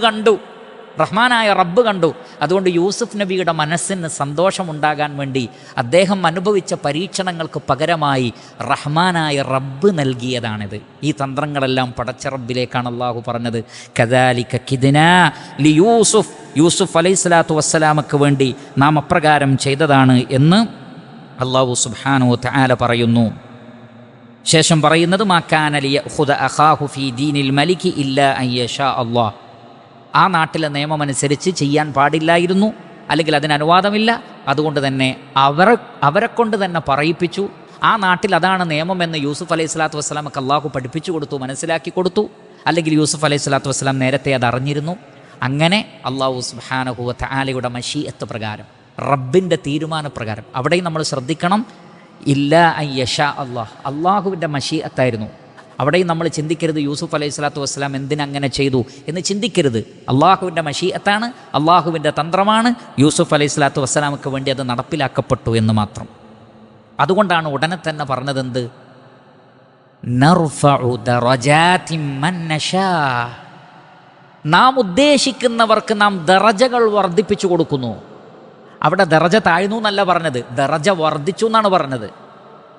കണ്ടു. അതുകൊണ്ട് യൂസുഫ് നബിയുടെ മനസ്സിന് സന്തോഷമുണ്ടാകാൻ വേണ്ടി അദ്ദേഹം അനുഭവിച്ച പരീക്ഷണങ്ങൾക്ക് പകരമായി റഹ്മാനായ റബ്ബ് നൽകിയതാണിത്. ഈ തന്ത്രങ്ങളെല്ലാം പടച്ച റബ്ബിലേക്കാണ് അള്ളാഹു പറഞ്ഞത്. കദാലിക കിദ്നാ ലി യൂസുഫ് അലൈഹി സ്വലാത്തു വസ്സലാമക്ക് വേണ്ടി നാം അപ്രകാരം ചെയ്തതാണ് എന്ന് അള്ളാഹു സുബ്ഹാനഹു വ തആല പറയുന്നു. ശേഷം പറയുന്നത് മാ കാന ലിയഖുദ അഖാഹു ഫീ ദീനിൽ മലികി ഇല്ലാ അൻ യശാ അല്ലാഹ്. ആ നാട്ടിലെ നിയമമനുസരിച്ച് ചെയ്യാൻ പാടില്ലായിരുന്നു, അല്ലെങ്കിൽ അതിന് അനുവാദമില്ല. അതുകൊണ്ട് തന്നെ അവരെ കൊണ്ട് തന്നെ പറയിപ്പിച്ചു. ആ നാട്ടിൽ അതാണ് നിയമമെന്ന് യൂസുഫ് അലൈഹി സ്വലാത്തു വസ്സലാമക്ക് അള്ളാഹു പഠിപ്പിച്ചു കൊടുത്തു, മനസ്സിലാക്കി കൊടുത്തു. അല്ലെങ്കിൽ യൂസുഫ് അലൈഹി സ്വലാത്തു വസ്സലാം നേരത്തെ അത് അറിഞ്ഞിരുന്നു. അങ്ങനെ അള്ളാഹു സുബ്ഹാനഹു വ തആലയുടെ മശീഅത്ത് പ്രകാരം, റബ്ബിൻ്റെ തീരുമാനപ്രകാരം, അവിടെയും നമ്മൾ ശ്രദ്ധിക്കണം. ഇല്ലാ അൻ യശാ അല്ലാഹ്, അള്ളാഹുവിൻ്റെ മശീഅത്തായിരുന്നു. അവിടെയും നമ്മൾ ചിന്തിക്കരുത് യൂസുഫ് അലൈഹി സ്വലാത്തു വസ്സലാം എന്തിനങ്ങനെ ചെയ്തു എന്ന് ചിന്തിക്കരുത്. അള്ളാഹുവിൻ്റെ മശീഅത്താണ്, അള്ളാഹുവിൻ്റെ തന്ത്രമാണ്. യൂസുഫ് അലൈഹി സ്വലാത്തു വസ്സലാമക്ക് വേണ്ടി അത് നടപ്പിലാക്കപ്പെട്ടു എന്ന് മാത്രം. അതുകൊണ്ടാണ് ഉടനെ തന്നെ പറഞ്ഞതെന്ത്, നർഫഉ ദറജാതിൻ മൻ നശാ, നാം ഉദ്ദേശിക്കുന്നവർക്ക് നാം ദറജകൾ വർദ്ധിപ്പിച്ചു കൊടുക്കുന്നു. അവിടെ ദറജ താഴ്ന്നു എന്നല്ല പറഞ്ഞത്, ദറജ വർദ്ധിച്ചു എന്നാണ് പറഞ്ഞത്.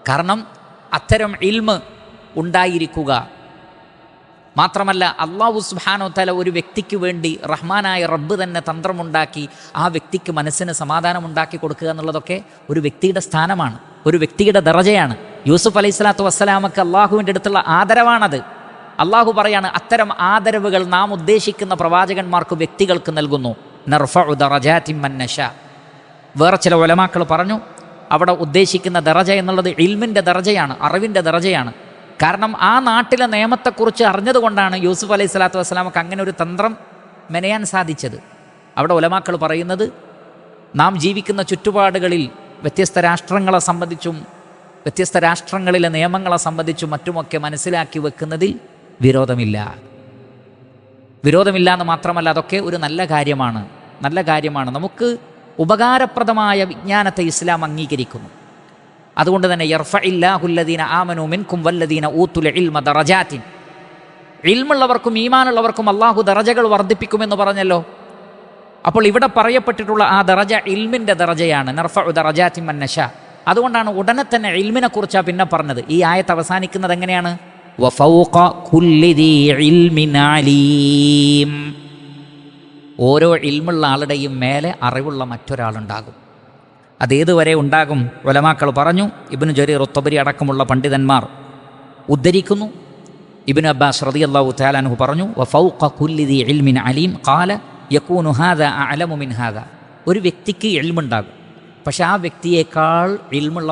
കാരണം അത്തരം ഇൽമ് ഉണ്ടായിരിക്കുക മാത്രമല്ല, അല്ലാഹു സുബ്ഹാനഹു വ തആല ഒരു വ്യക്തിക്ക് വേണ്ടി റഹ്മാനായ റബ്ബ് തന്നെ തന്ത്രമുണ്ടാക്കി ആ വ്യക്തിക്ക് മനസ്സിന് സമാധാനമുണ്ടാക്കി കൊടുക്കുക എന്നുള്ളതൊക്കെ ഒരു വ്യക്തിയുടെ സ്ഥാനമാണ്, ഒരു വ്യക്തിയുടെ ദറജയാണ്. യൂസുഫ് അലൈഹി സ്വലാത്തു വസ്സലാമക്ക് അള്ളാഹുവിൻ്റെ അടുത്തുള്ള ആദരവാണത്. അള്ളാഹു പറയാണ്, അത്തരം ആദരവുകൾ നാം ഉദ്ദേശിക്കുന്ന പ്രവാചകന്മാർക്ക്, വ്യക്തികൾക്ക് നൽകുന്നു. നർഫഉ ദറജാതിൻ മൻ നശാ. വേറെ ചില ഉലമാക്കൾ പറഞ്ഞു, അവിടെ ഉദ്ദേശിക്കുന്ന ദറജ എന്നുള്ളത് ഇൽമിൻ്റെ ദറജയാണ്, അറിവിൻ്റെ ദറജയാണ്. കാരണം ആ നാട്ടിലെ നിയമത്തെക്കുറിച്ച് അറിഞ്ഞതുകൊണ്ടാണ് യൂസുഫ് അലൈഹി സ്വലാത്തു വസ്സലാമക്ക് അങ്ങനെ ഒരു തന്ത്രം മെനയാൻ സാധിച്ചത്. അവിടെ ഉലമാക്കൾ പറയുന്നത്, നാം ജീവിക്കുന്ന ചുറ്റുപാടുകളിൽ വ്യത്യസ്ത രാഷ്ട്രങ്ങളെ സംബന്ധിച്ചും വ്യത്യസ്ത രാഷ്ട്രങ്ങളിലെ നിയമങ്ങളെ സംബന്ധിച്ചും മറ്റുമൊക്കെ മനസ്സിലാക്കി വെക്കുന്നതിൽ വിരോധമില്ല എന്ന് മാത്രമല്ല, അതൊക്കെ ഒരു നല്ല കാര്യമാണ്. നമുക്ക് ഉപകാരപ്രദമായ വിജ്ഞാനത്തെ ഇസ്ലാം അംഗീകരിക്കുന്നു. അതുകൊണ്ട് തന്നെ യർഫഇല്ലാഹുല്ലദീന ആമനൂ മിൻകും വല്ലദീന ഊതുൽ ഇൽമ ദറജാതിൻ, ഇൽമുള്ളവർക്കും ഈമാനുള്ളവർക്കും അള്ളാഹു ദറജകൾ വർദ്ധിപ്പിക്കുമെന്ന് പറഞ്ഞല്ലോ. അപ്പോൾ ഇവിടെ പറയപ്പെട്ടിട്ടുള്ള ആ ദറജ ഇൽമിൻ്റെ ദറജയാണ്. നർഫഉ ദറജാതിൻ മൻ നശാ. അതുകൊണ്ടാണ് ഉടനെ തന്നെ ഇൽമിനെ കുറിച്ചാണ് പിന്നെ പറഞ്ഞത്. ഈ ആയത്ത് അവസാനിക്കുന്നത് എങ്ങനെയാണ്? വഫൗഖ കുല്ലി ദീ ഇൽമിൻ അലീം. ഓരോ ഇൽമുള്ള ആളുടെയും മേലെ അറിവുള്ള മറ്റൊരാളുണ്ടാകും. അതേതുവരെ ഉണ്ടാകും? ഉലമാക്കൾ പറഞ്ഞു. ഇബ്നു ജരീർ അത്തബരി അടക്കമുള്ള പണ്ഡിതന്മാർ ഉദ്ധരിക്കുന്നു. ഇബ്നു അബ്ബാസ് റളിയല്ലാഹു തആല അൻഹു പറഞ്ഞു, വഫൗഖ കുല്ലി ദീ ഇൽമിൻ അലീം ഖാല യകൂനു ഹാദാ അഅലമു മിൻ ഹാദാ. ഒരു വ്യക്തിക്ക് ഇൽമുണ്ടാകും, പക്ഷെ ആ വ്യക്തിയേക്കാൾ ഇൽമുള്ള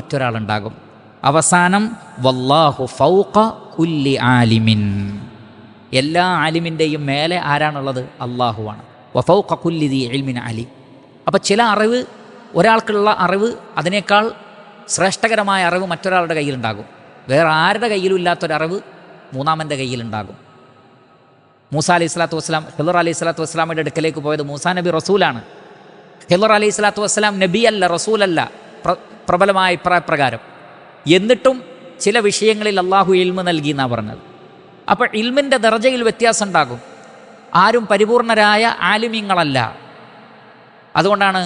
മറ്റൊരാളുണ്ടാകും. അവസാനം വല്ലാഹു ഫൗഖ കുല്ലി ആലിമിൻ, എല്ലാ ആലിമിൻ്റെയും മേലെ ആരാണുള്ളത്? അള്ളാഹുവാണ്. വഫൗഖ കുല്ലി ദീ ഇൽമിൻ അലീം. അപ്പോൾ ചില അറിവ്, ഒരാൾക്കുള്ള അറിവ്, അതിനേക്കാൾ ശ്രേഷ്ഠകരമായ അറിവ് മറ്റൊരാളുടെ കയ്യിലുണ്ടാകും. വേറെ ആരുടെ കയ്യിലും ഇല്ലാത്തൊരറിവ് മൂന്നാമൻ്റെ കയ്യിലുണ്ടാകും. മൂസ അലൈഹി സ്വലാത്തു വസ്സലാം ഖിളർ അലൈഹി സ്വലാത്തു വസ്സലാമിൻ്റെ അടുക്കലേക്ക് പോയത് മൂസാ നബി റസൂലാണ്. ഖിളർ അലൈഹി സ്വലാത്തു വസ്സലാം നബിയല്ല, റസൂലല്ല, പ്രബലമായ അഭിപ്രായപ്രകാരം. എന്നിട്ടും ചില വിഷയങ്ങളിൽ അള്ളാഹു ഇൽമ് നൽകി എന്നാണ് പറഞ്ഞത്. അപ്പോൾ ഇൽമിൻ്റെ ദർജയിൽ വ്യത്യാസം ഉണ്ടാകും. ആരും പരിപൂർണരായ ആലിമീങ്ങളല്ല. അതുകൊണ്ടാണ്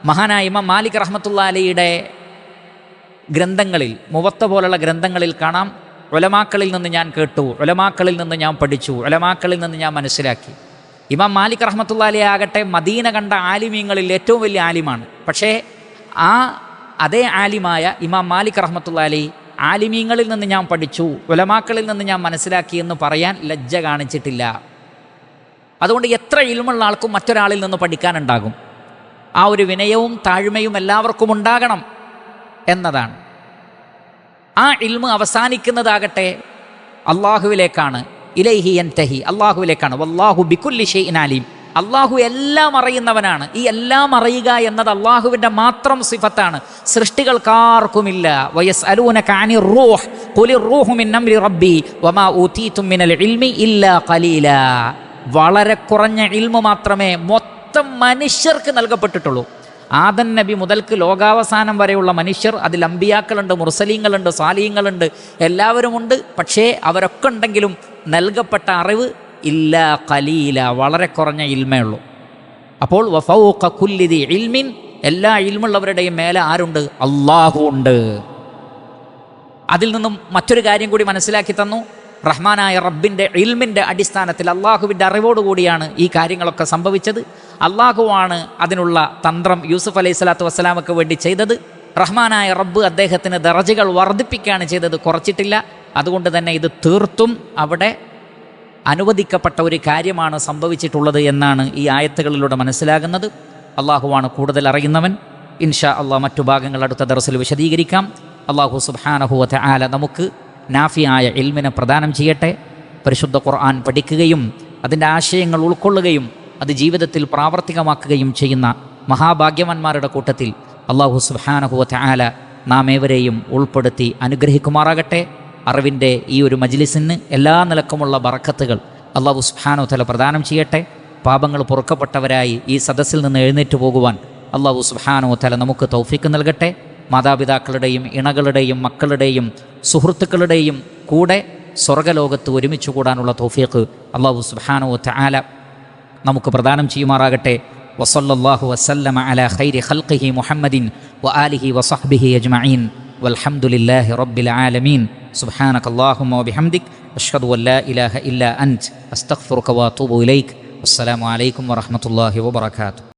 മഹാനായ ഇമാം മാലിക് റഹ്മത്തുള്ളാഹി അലൈഹിയുടെ ഗ്രന്ഥങ്ങളിൽ, മുവത്ത പോലുള്ള ഗ്രന്ഥങ്ങളിൽ കാണാം, ഉലമാക്കളിൽ നിന്ന് ഞാൻ കേട്ടു, ഉലമാക്കളിൽ നിന്ന് ഞാൻ പഠിച്ചു, ഉലമാക്കളിൽ നിന്ന് ഞാൻ മനസ്സിലാക്കി. ഇമാം മാലിക് റഹ്മത്തുള്ളാഹി അലൈഹി ആകട്ടെ മദീന കണ്ട ആലിമീങ്ങളിൽ ഏറ്റവും വലിയ ആലിമാണ്. പക്ഷേ ആ അതേ ആലിമായ ഇമാം മാലിക് റഹ്മത്തുള്ളാഹി അലൈഹി ആലിമീങ്ങളിൽ നിന്ന് ഞാൻ പഠിച്ചു, ഉലമാക്കളിൽ നിന്ന് ഞാൻ മനസ്സിലാക്കി എന്ന് പറയാൻ ലജ്ജ കാണിച്ചിട്ടില്ല. അതുകൊണ്ട് എത്ര ഇൽമുള്ള ആൾക്കും മറ്റൊരാളിൽ നിന്ന് പഠിക്കാനുണ്ടാകും. ആ ഒരു വിനയവും താഴ്മയും എല്ലാവർക്കും ഉണ്ടാകണം എന്നതാണ്. ആ ഇൽമ് അവസാനിക്കുന്നതാകട്ടെ അള്ളാഹുവിലേക്കാണ്. ഇലൈഹി യൻതഹി, അള്ളാഹുവിലേക്കാണ്. വല്ലാഹു ബികുല്ലി ഷൈഇൻ അലീം, അള്ളാഹു എല്ലാം അറിയുന്നവനാണ്. ഈ എല്ലാം അറിയുക എന്നത് അള്ളാഹുവിൻ്റെ മാത്രം സിഫത്താണ്, സൃഷ്ടികൾക്കാർക്കുമില്ല. വയസ്അലൂനക അനിർ റൂഹ് ഖുലിർ റൂഹു മിൻ അംരി റബ്ബി വമാ ഊതീതും മിനൽ ഇൽമി ഇല്ലാ ഖലീലാ. വളരെ കുറഞ്ഞ ഇൽമു മാത്രമേ മൊത്തം മനുഷ്യർക്ക് നൽകപ്പെട്ടിട്ടുള്ളൂ. ആദൻ നബി മുതൽക്ക് ലോകാവസാനം വരെയുള്ള മനുഷ്യർ, അതിൽ അമ്പിയാക്കളുണ്ട്, മുർസലീങ്ങളുണ്ട്, സാലിഹ്യങ്ങളുണ്ട്, എല്ലാവരുമുണ്ട്. പക്ഷേ അവരൊക്കെ ഉണ്ടെങ്കിലും നൽകപ്പെട്ട അറിവ് ഇല്ലാ ഖലീല, വളരെ കുറഞ്ഞ ഇൽമേ ഉള്ളൂ. അപ്പോൾ വഫൗഖ കുല്ലി ദി ഇൽമിൻ, എല്ലാ ഇൽമുള്ളവരുടെയും മേലെ ആരുണ്ട്? അല്ലാഹു ഉണ്ട്. അതിൽ നിന്നും മറ്റൊരു കാര്യം കൂടി മനസ്സിലാക്കി തന്നു. റഹ്മാനായ റബ്ബിൻ്റെ ഇൽമിൻ്റെ അടിസ്ഥാനത്തിൽ, അള്ളാഹുവിൻ്റെ അറിവോടുകൂടിയാണ് ഈ കാര്യങ്ങളൊക്കെ സംഭവിച്ചത്. അള്ളാഹുവാണ് അതിനുള്ള തന്ത്രം യൂസുഫ് അലൈഹി സ്വലാത്തു വസ്സലാമക്ക് വേണ്ടി ചെയ്തത്. റഹ്മാനായ റബ്ബ് അദ്ദേഹത്തിന് ദറജകൾ വർദ്ധിപ്പിക്കുകയാണ് ചെയ്തത്, കുറച്ചിട്ടില്ല. അതുകൊണ്ട് തന്നെ ഇത് തീർത്തും അവിടെ അനുവദിക്കപ്പെട്ട ഒരു കാര്യമാണ് സംഭവിച്ചിട്ടുള്ളത് എന്നാണ് ഈ ആയത്തുകളിലൂടെ മനസ്സിലാകുന്നത്. അള്ളാഹുവാണ് കൂടുതൽ അറിയുന്നവൻ. ഇൻഷാ അള്ളാഹ് മറ്റു ഭാഗങ്ങൾ അടുത്ത ദർസിൽ വിശദീകരിക്കാം. അള്ളാഹു സുബ്ഹാനഹു വ തആല നമുക്ക് നാഫിയായ ഇൽമിനെ പ്രദാനം ചെയ്യട്ടെ. പരിശുദ്ധ ഖുർആൻ പഠിക്കുകയും അതിൻ്റെ ആശയങ്ങൾ ഉൾക്കൊള്ളുകയും അത് ജീവിതത്തിൽ പ്രാവർത്തികമാക്കുകയും ചെയ്യുന്ന മഹാഭാഗ്യവാന്മാരുടെ കൂട്ടത്തിൽ അള്ളാഹു സുബ്ഹാനഹു വ തആല നാം ഏവരെയും ഉൾപ്പെടുത്തി അനുഗ്രഹിക്കുമാറാകട്ടെ. അറിവിൻ്റെ ഈ ഒരു മജ്ലിസിന് എല്ലാ നിലക്കുമുള്ള ബറക്കത്തുകൾ അള്ളാഹു സുബ്ഹാനഹു വ തആല പ്രദാനം ചെയ്യട്ടെ. പാപങ്ങൾ പൊറുക്കപ്പെട്ടവരായി ഈ സദസ്സിൽ നിന്ന് എഴുന്നേറ്റ് പോകുവാൻ അള്ളാഹു സുബ്ഹാനഹു വ തആല നമുക്ക് തൗഫീക്ക് നൽകട്ടെ. മാതാപിതാക്കളുടെയും ഇണകളുടെയും മക്കളുടെയും സുഹൃത്തുക്കളുടെയും കൂടെ സ്വർഗലോകത്ത് ഒരുമിച്ച് കൂടാനുള്ള തൗഫീഖ് അല്ലാഹു സുബ്ഹാനഹു വ തആല നമുക്ക് പ്രദാനം ചെയ്യുമാറാകട്ടെ. വസല്ലല്ലാഹു വസല്ലമ അലാ ഖൈരി ഖൽഖിഹി മുഹമ്മദിൻ വ ആലിഹി വസഹ്ബിഹി അജ്മഈൻ വൽഹംദുലില്ലാഹി റബ്ബിൽ ആലമീൻ. സുബ്ഹാനകല്ലാഹുമ്മ വബിഹംദിക് അഷ്ഹദു അൻ ലാ ഇലാഹ ഇല്ലാ അൻത അസ്തഗ്ഫിറുക വഅതൂബു ഇലൈക്. അസ്സലാമു അലൈക്കും വറഹ്മത്തുള്ളാഹി വബറകാതുഹു.